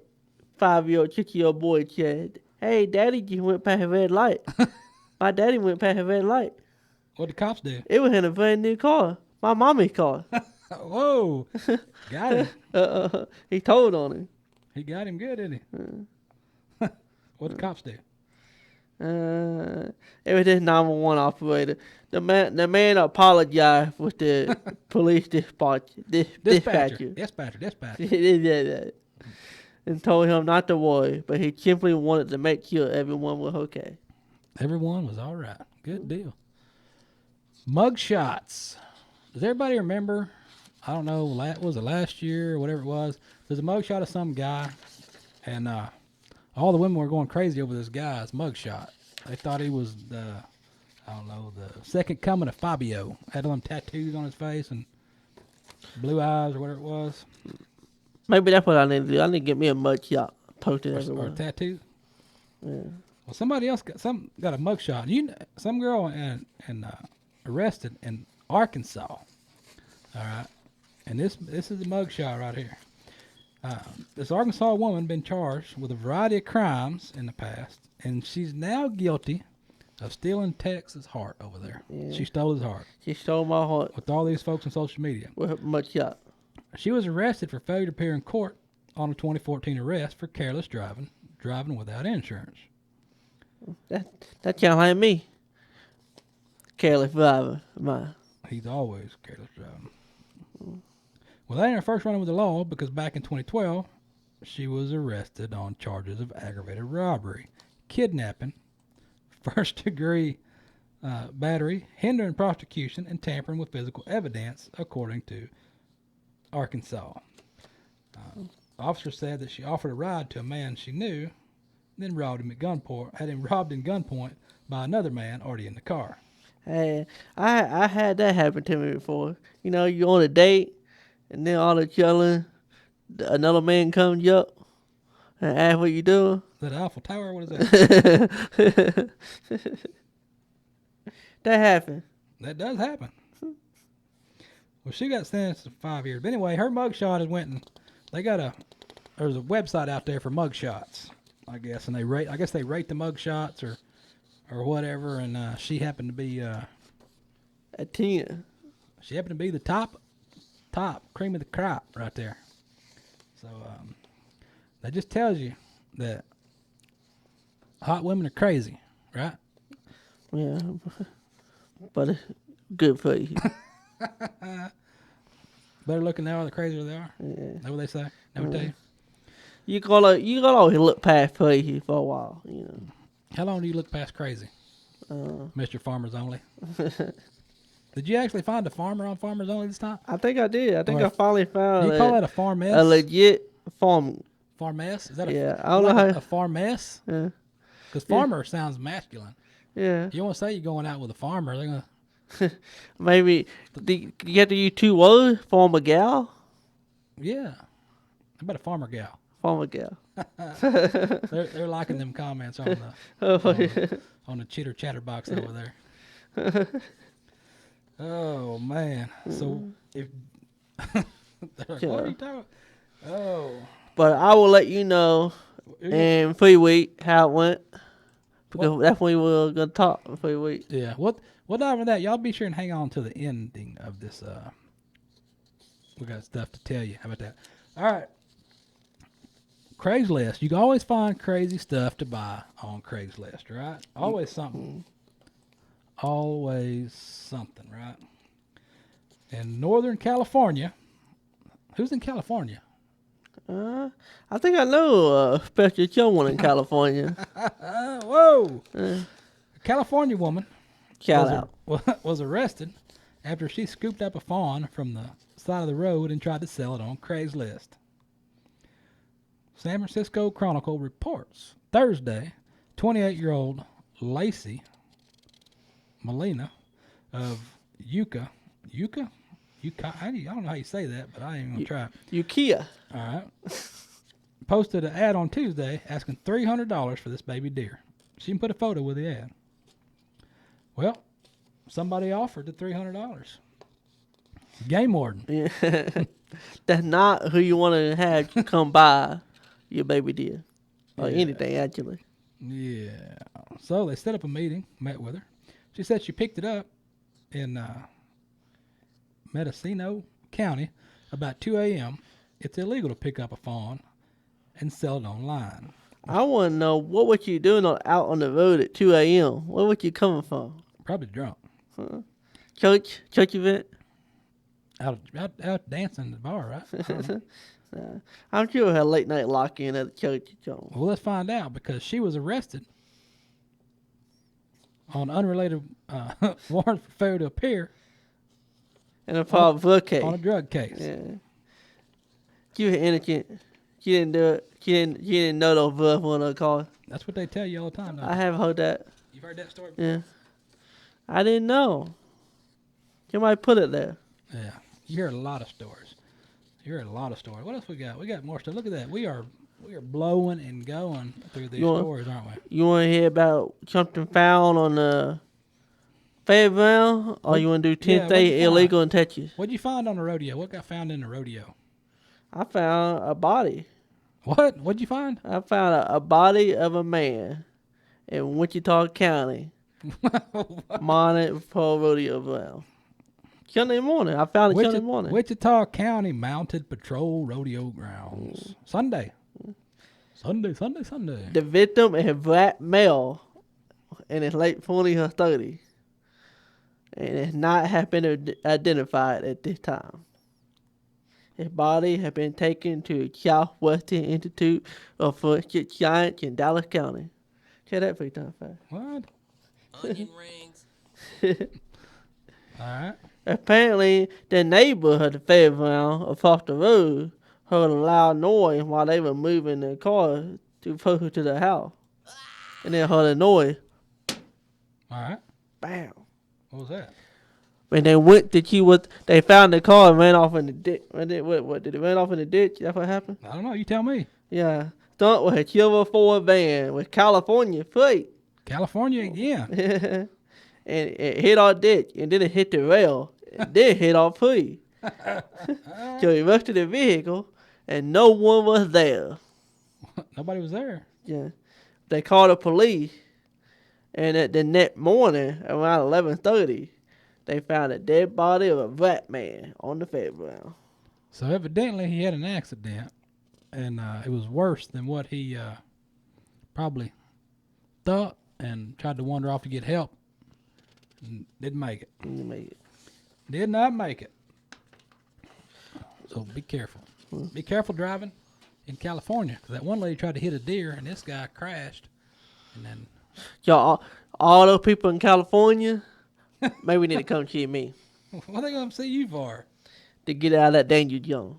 5-year-old, 6-year-old boy. Said, "Hey, Daddy just went past a red light." My daddy went past a red light. What'd the cops do? It was in a brand new car. My mommy's car. Whoa. Got him. He told on him. He got him good, didn't he? What'd the cops do? It was this 911 operator. The man apologized with the police dispatcher. Dispatcher. Yeah. And told him not to worry, but he simply wanted to make sure everyone was okay. Everyone was all right. Good deal. Mug shots. Does everybody remember? I don't know. Was it last year or whatever it was? There's a mug shot of some guy, and all the women were going crazy over this guy's mug shot. They thought he was the second coming of Fabio. Had all them tattoos on his face and blue eyes or whatever it was. Maybe that's what I need to do. I need to get me a mug shot posted Or everywhere. a tattoo. Yeah. Well, somebody else got a mug shot. Some girl arrested in Arkansas. All right, and this is the mug shot right here. This Arkansas woman been charged with a variety of crimes in the past, and she's now guilty of stealing Tex's heart over there. Yeah. She stole his heart She stole my heart with all these folks on social media. with her mug shot. She was arrested for failure to appear in court on a 2014 arrest for careless driving without insurance. That sounds like me. Careless driver, mine. He's always careless driving. Well, that ain't her first run with the law, because back in 2012, she was arrested on charges of aggravated robbery, kidnapping, first-degree battery, hindering prosecution, and tampering with physical evidence, according to Arkansas. Officer said that she offered a ride to a man she knew, then robbed him at gunpoint. Had him robbed in gunpoint by another man already in the car. Hey, I had that happen to me before. You know, you're on a date, and then all the yelling, another man comes up and asks what you doing. Is that Eiffel Tower? What is that? That happened. That does happen. Well, she got sentenced to 5 years. But anyway, her mugshot has went and there's a website out there for mugshots, I guess, and they rate the mugshots or whatever, and she happened to be A 10. she happened to be the top cream of the crop right there. So that just tells you that hot women are crazy, right? Yeah, but it's good for you. Better looking they are, the crazier they are. Yeah. That's what they say. Never tell you. You gotta always look past crazy for a while, you know. How long do you look past crazy, Mr. Farmers Only? Did you actually find a farmer on Farmers Only this time? I think I did. I think Or I finally found Do you call that a farmess? a legit farm. Farmess? Is that Yeah, a, I don't know like how- a farmess? Yeah, Because farmer sounds masculine. yeah. You want to say you're going out with a farmer, they're going to... Maybe you have to use 2 words. Farmer gal, Yeah. How about a farmer gal? farmer gal. They're liking them comments on the on the chitter chatter box over there. Oh man! So if they're like, what are you talking? Oh, But I will let you know in 3 weeks how it went. Because that's when we were gonna talk in 3 weeks. yeah. What after that? Y'all be sure and hang on to the ending of this. We got stuff to tell you. How about that? All right. Craigslist. You can always find crazy stuff to buy on Craigslist, right? Always something. Always something, right? In Northern California. Who's in California? I think I know a special someone in California. Whoa! A California woman Shout out. was arrested after she scooped up a fawn from the side of the road and tried to sell it on Craigslist. San Francisco Chronicle reports Thursday, 28-year-old Lacey Molina of Yucca. I don't know how you say that, but I ain't even gonna try. Ukiah. All right. posted an ad on Tuesday asking $300 for this baby deer. She can put a photo with the ad. Well, somebody offered the $300. Game warden. Yeah. That's not who you want to have come by your baby deer. Or Yeah. anything, actually. Yeah. So they set up a meeting, met with her. She said she picked it up in Mendocino County about 2 a.m. It's illegal to pick up a fawn and sell it online. I want to know, what were you doing out on the road at 2 a.m.? Where were you coming from? Probably drunk. Church event? Out dancing at the bar, right? I don't know. I'm sure we had late night lock-in at the church. John. Well, let's find out, because she was arrested on unrelated warrant for failure to appear And a probable drug case. on a drug case. Yeah. You were innocent. She didn't do it. She didn't know those drugs were on her car. That's what they tell you all the time. I have heard that. You've heard that story before? Yeah. I didn't know. Somebody put it there. Yeah. You hear a lot of stories. What else we got? We got more stuff. Look at that. We are blowing and going through these stories, aren't we? You want to hear about something found on the fairground, or you want to do 10 what'd things you find? illegal in Texas? What'd you find on the rodeo? What got found in the rodeo? I found a body. What? What'd you find? I found a body of a man in Wichita County, monitored for rodeo ground. Sunday morning. I found it Sunday morning. Wichita County Mounted Patrol Rodeo Grounds. Sunday. The victim is a black male in his late 40s or 30s, and has not have been identified at this time. His body has been taken to Southwestern Institute of Forensic Science in Dallas County. Say that 3 times fast. What? Onion rings. All right. Apparently, the neighbor of the fairground across the road heard a loud noise while they were moving their car too closer to the house. And they heard a noise. All right. Bam. What was that? When they went to see what, they found the car and ran off in the ditch. What did it run off in the ditch? That's what happened? I don't know. You tell me. Yeah. Stunt with a silver Ford van with California plate. California again. And it hit our ditch, and then it hit the rail, and then it hit our tree. So he rushed to the vehicle, and no one was there. Nobody was there. Yeah. They called the police, and at the next morning, around 11:30, they found a dead body of a black man on the fairground. So evidently he had an accident, and it was worse than what he probably thought, and tried to wander off to get help. And didn't make it. Did not make it. So be careful. Be careful driving in California, because that one lady tried to hit a deer, and this guy crashed. And then Y'all, all those people in California, maybe we need to come see me what are they going to see you for? to get out of that danger zone.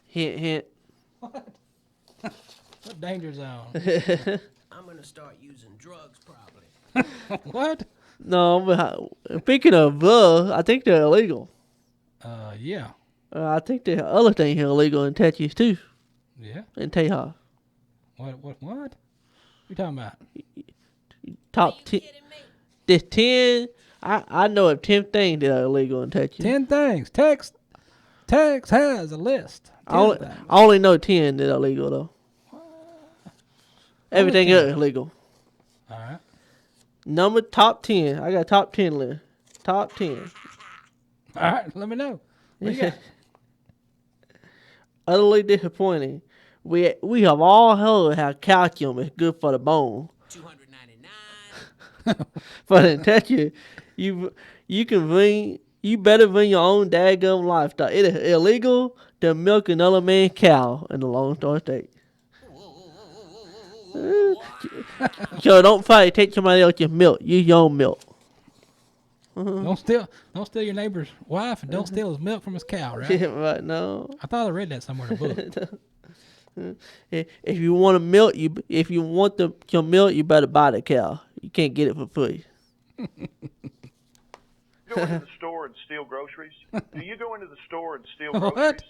Hint, hint. What danger zone? I'm gonna start using drugs probably. What? No, but speaking of drugs, I think they're illegal. Yeah. I think the other things are illegal in Texas too, Yeah. in Tejas. What? You talking about? Top Are you 10. kidding me? There's 10. I know of 10 things that are illegal in Texas. 10 things. Tex has a list. I only know 10 that are illegal though. Everything 10. else is illegal. All right. Number top 10. I got a top 10 list. Top 10. All right. Let me know. What you got? Utterly disappointing. We have all heard how calcium is good for the bone. $299. But in Texas, you better bring your own daggum livestock. It is illegal to milk another man's cow in the Lone Star State. So don't fight. Take somebody else's milk. Use your own milk. Don't steal your neighbor's wife, and don't steal his milk from his cow, right? Right? No. I thought I read that somewhere in the book. If you want your milk, you better buy the cow. You can't get it for free. Go into the store and steal groceries? Do you go into the store and steal What? groceries?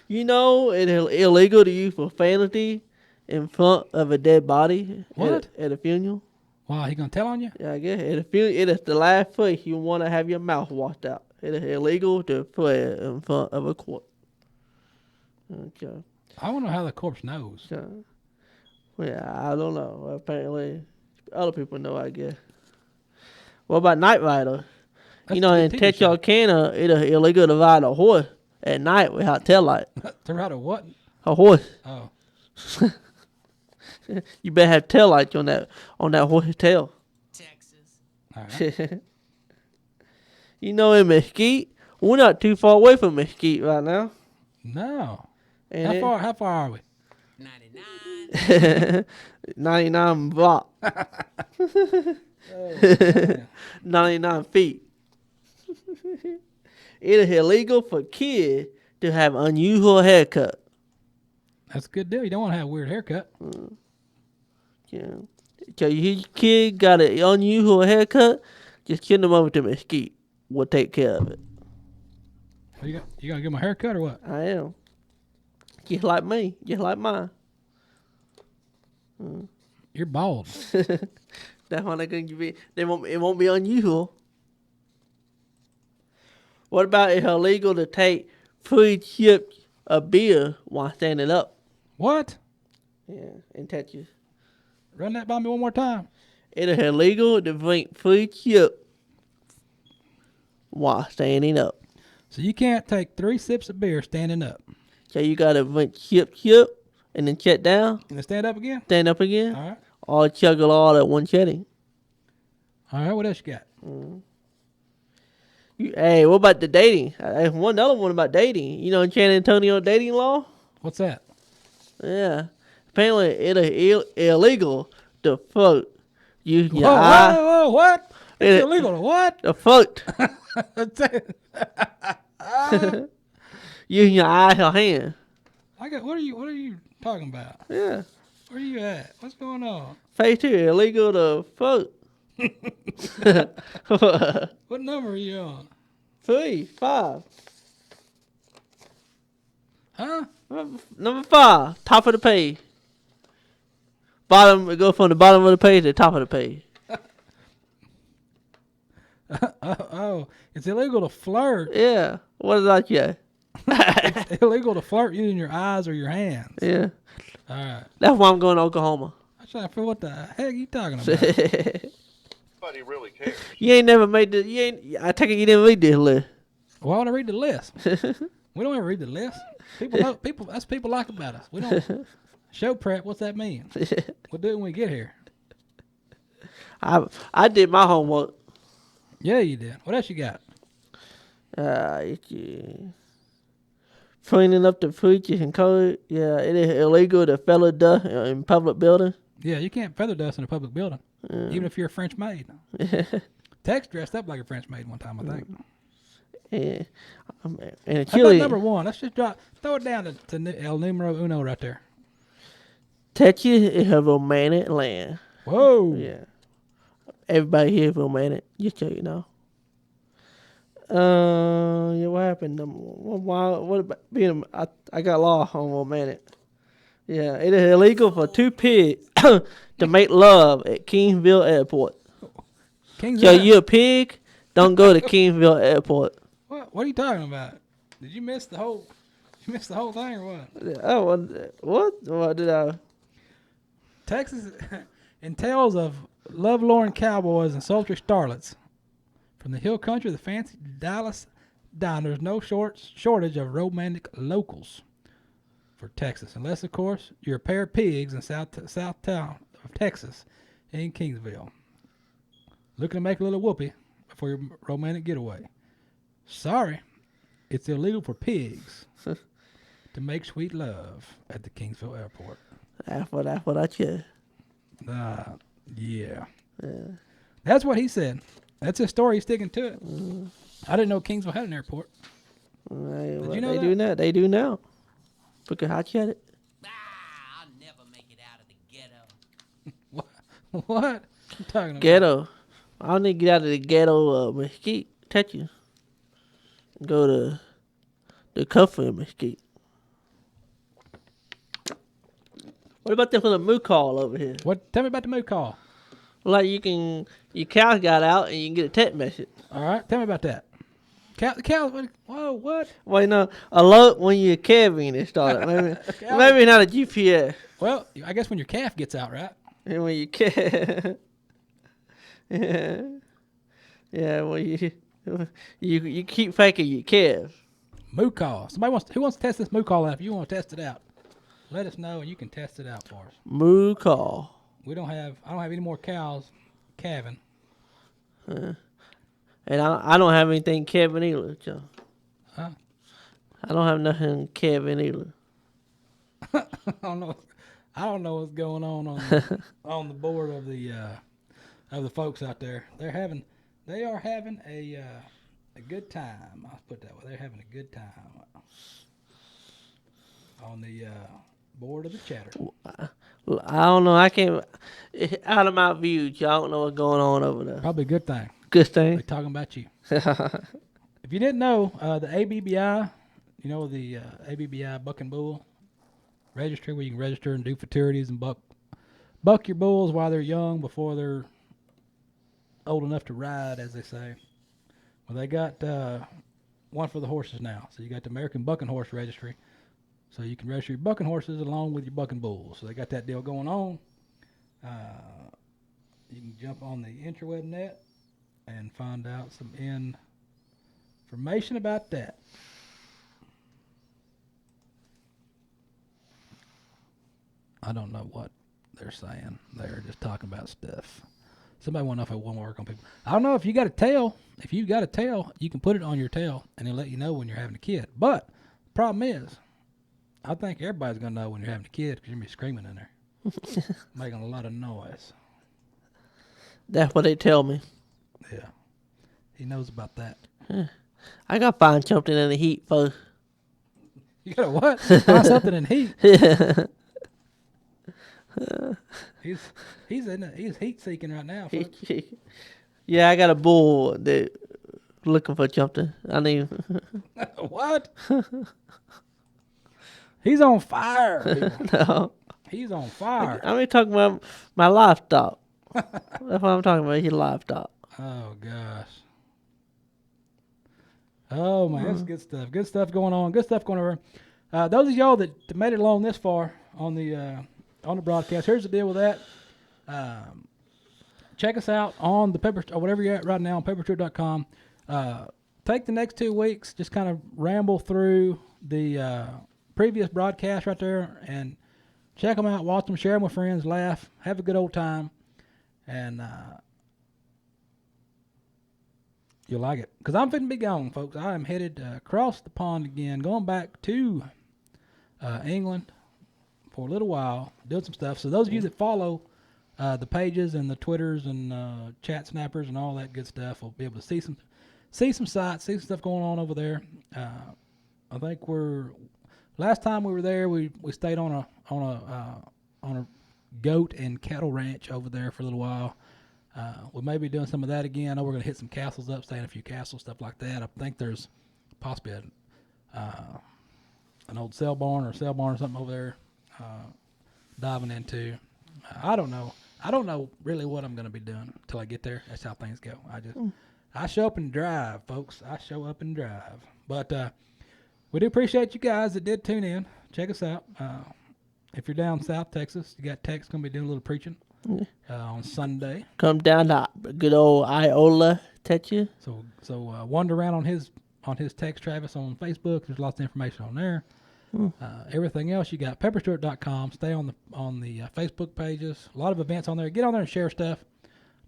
You know it is illegal to use profanity in front of a dead body What? at a funeral. Wow, he gonna tell on you? Yeah, I guess at a funeral, it is the last place you want to have your mouth washed out. It is illegal to pray in front of a corpse. Okay. I want to know how the corpse knows. So, yeah, I don't know. Apparently, other people know, I guess. What about Night Rider? That's You know, the in TV show. Texarkana, it is illegal to ride a horse at night without taillight. To ride a what? A horse. Oh, You better have taillights on that horse's tail. Texas. all right. You know, in Mesquite, we're not too far away from Mesquite right now. No. And How far are we? 99. 99 block. Oh, man. 99 feet. It is illegal for kids to have unusual haircut. That's a good deal. You don't want to have a weird haircut. Yeah. So your kid got an unusual haircut, just send them over to Mesquite. We'll take care of it. You gonna give him a haircut or what? I am. Just like me. Just like mine. You're bald. That's why they're going to be. It won't be unusual. What about it's illegal to take 3 chips of beer while standing up? What? Yeah, in Texas. Run that by me one more time. It is illegal to drink 3 chips while standing up. So you can't take 3 sips of beer standing up. So you got to drink chip, and then sit down, And then stand up again? stand up again, All right. or chug it all at one sitting. All right, what else you got? Hey, what about the dating? Another one about dating. You know, in San Antonio dating law? What's that? Yeah. Apparently, it is illegal to fuck using your Whoa, eye. whoa, what? It- It's illegal to what? To fuck using your eye or hand. What are you talking about? Yeah. Where are you at? What's going on? Phase 2, illegal to fuck. What number are you on? 3, 5. Huh? Number 5, top of the page. Bottom, go from the bottom of the page to the top of the page. Oh, it's illegal to flirt. Yeah. What is that? Yeah. It's illegal to flirt using your eyes or your hands. Yeah. All right. That's why I'm going to Oklahoma. I'm trying to figure what the heck you talking about. Nobody really cares. You ain't never made the. I take it you didn't read this list. Why would I read the list? We don't ever read the list. People know, people. That's what people like about us. We don't show prep. What's that mean? We'll do it when we get here. I did my homework. Yeah, you did. What else you got? Cleaning up the preachers and code. Yeah, it is illegal to feather dust in public buildings. Yeah, you can't feather dust in a public building, even if you're a French maid. Tex dressed up like a French maid one time, I think. And How about Chile, number 1? Let's just throw it down to El Numero Uno right there. Texas is a romantic land. Whoa. Yeah. Everybody here is romantic, just so you know. Yeah, what happened? What about being? I got lost on romantic. Yeah, it is illegal for 2 pigs to make love at Kingsville Airport. King's So Island. you a pig? Don't go to Kingsville Airport. What are you talking about? Did you miss the whole? You missed the whole thing or what? Oh, what? What did I? Texas entails of lovelorn cowboys and sultry starlets. From the hill country, the fancy Dallas diners, no shortage of romantic locals for Texas. Unless, of course, you're a pair of pigs in south town of Texas in Kingsville. Looking to make a little whoopee before your romantic getaway. Sorry, it's illegal for pigs to make sweet love at the Kingsville airport. That's what I said. Yeah. That's what he said. That's his story. He's sticking to it. I didn't know Kingsville had an airport. Did you know they that? do that? They do now. Because I said it. I'll never make it out of the ghetto. What? You talking about? Ghetto. I need to get out of the ghetto of Mesquite, Texas. Go to the comfort mesquite. What about this little moo call over here? What? Tell me about the moo call. Like your cow got out and you can get a text message. All right, tell me about that. Cow. Whoa, what? Well, alert when you're calving it started. Maybe not a GPS. Well, I guess when your calf gets out, right? And when you calf. Yeah, well, you keep faking your calf. Moo call. Who wants to test this moo call out? If you want to test it out, let us know and you can test it out for us. Moo call. I don't have any more cows calving. And I don't have anything calving either, John. Huh? I don't have nothing calving either. I don't know what's going on on the board of the folks out there. They are having a good time. I'll put it that way. They're having a good time on the board of the chatter. I don't know. I can't. Out of my view, y'all don't know what's going on over there. Probably a good thing. Good They're thing. talking about you. If you didn't know, the ABBI, the ABBI Buck and Bull Registry, where you can register and do futurities and buck your bulls while they're young before they're old enough to ride, as they say. Well, they got one for the horses now. So you got the American Bucking Horse Registry. So you can register your bucking horses along with your bucking bulls. So they got that deal going on. You can jump on the interweb net and find out some information about that. I don't know what they're saying. They're just talking about stuff. Somebody want to know if I want to work on people. I don't know if you got a tail. If you've got a tail, you can put it on your tail and it'll let you know when you're having a kid. But the problem is, I think everybody's going to know when you're having a kid because you're going to be screaming in there. Making a lot of noise. That's what they tell me. Yeah. He knows about that. I got to find something in the heat first. You got to what? Find something in heat. He's heat seeking right now, folks. Yeah, I got a bull that looking for something. I need. What? He's on fire. People. No. He's on fire. I mean, talking about my livestock. That's what I'm talking about. His livestock. Oh gosh. Oh man, that's good stuff. Good stuff going on. Good stuff going over. Those of y'all that made it along this far on the broadcast, here's the deal with that. Check us out on the Pepper, or whatever you're at right now on pepperstewart.com. Take the next 2 weeks, just kind of ramble through the previous broadcast right there and check them out, watch them, share them with friends, laugh, have a good old time, and you'll like it. Because I'm finna be gone, folks. I am headed across the pond again, going back to England for a little while, doing some stuff. So those of you that follow the pages and the Twitters and chat snappers and all that good stuff will be able to see some sights, see some stuff going on over there. I think last time we were there, we stayed on a goat and cattle ranch over there for a little while. We may be doing some of that again. I know we're going to hit some castles up, stay in a few castles, stuff like that. I think there's possibly an old sail barn or something over there diving into. I don't know. I don't know really what I'm going to be doing until I get there. That's how things go. I show up and drive, folks. I show up and drive. But we do appreciate you guys that did tune in. Check us out. If you're down South Texas, you got Tex going to be doing a little preaching on Sunday. Come down to good old Iola, Texas. So wander around on his Tex Travis on Facebook. There's lots of information on there. Everything else, you got pepperstewart.com. Stay on the Facebook pages. A lot of events on there. Get on there and share stuff.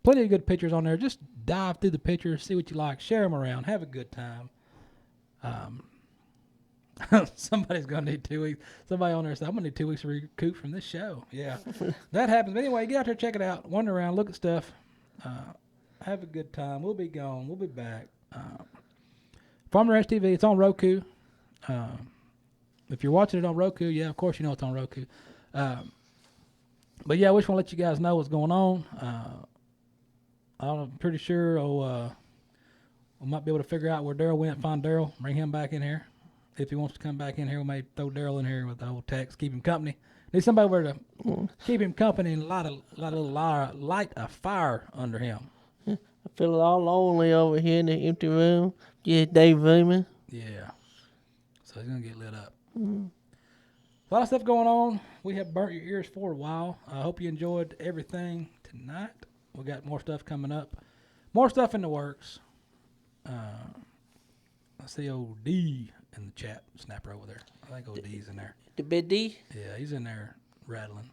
Plenty of good pictures on there. Just dive through the pictures, see what you like, share them around, have a good time. Somebody's gonna need 2 weeks. Somebody on there said, "I'm gonna need 2 weeks to recoup from this show." Yeah, that happens. But anyway, get out there, check it out, wander around, look at stuff, have a good time. We'll be gone. We'll be back. Farmer Ranch TV. It's on Roku. If you're watching it on Roku, yeah, of course you know it's on Roku. But yeah, I just want to let you guys know what's going on. I'm pretty sure we might be able to figure out where Daryl went, find Daryl, bring him back in here. if he wants to come back in here, we may throw Daryl in here with the old Tex, keep him company. Need somebody over to keep him company and light a fire under him. I feel all lonely over here in the empty room. Yeah, Dave Raymond. Yeah. So he's going to get lit up. A lot of stuff going on. We have burnt your ears for a while. I hope you enjoyed everything tonight. We got more stuff coming up. More stuff in the works. I see old D in the chat snapper over there. I think old D's in there. The big D? Yeah, he's in there rattling.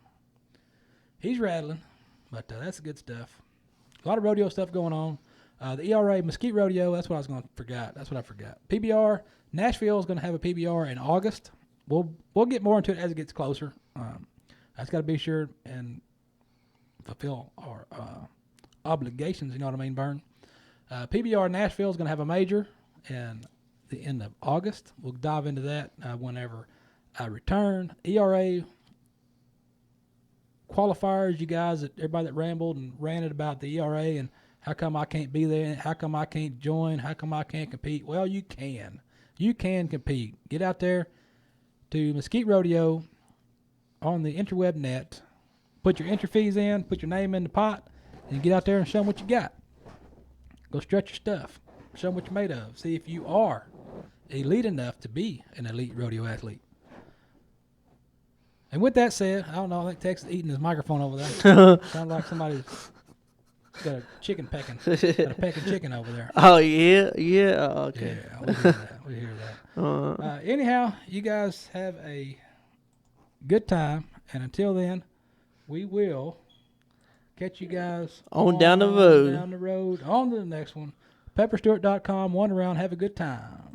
He's rattling, but that's good stuff. A lot of rodeo stuff going on. The ERA Mesquite Rodeo, that's what I was going to forget. That's what I forgot. PBR, Nashville is going to have a PBR in August. We'll get more into it as it gets closer. I just got to be sure and fulfill our obligations, you know what I mean, Vern? PBR Nashville is going to have a major in the end of August. We'll dive into that whenever I return. ERA qualifiers, you guys, everybody that rambled and ranted about the ERA and how come I can't be there, how come I can't join, how come I can't compete. Well, you can. You can compete. Get out there to Mesquite Rodeo on the interweb net, put your entry fees in, put your name in the pot, and get out there and show them what you got. Go stretch your stuff. Show them what you're made of. See if you are elite enough to be an elite rodeo athlete. And with that said, I don't know, I think Tex is eating his microphone over there. Sounds like somebody's got a chicken pecking. Got a pecking chicken over there. Oh, yeah? Yeah? Oh, okay. Yeah, we hear that. We hear that. Anyhow, you guys have a good time. And until then, we will catch you guys down the road. Down the road. On to the next one. PepperStewart.com. One around. Have a good time.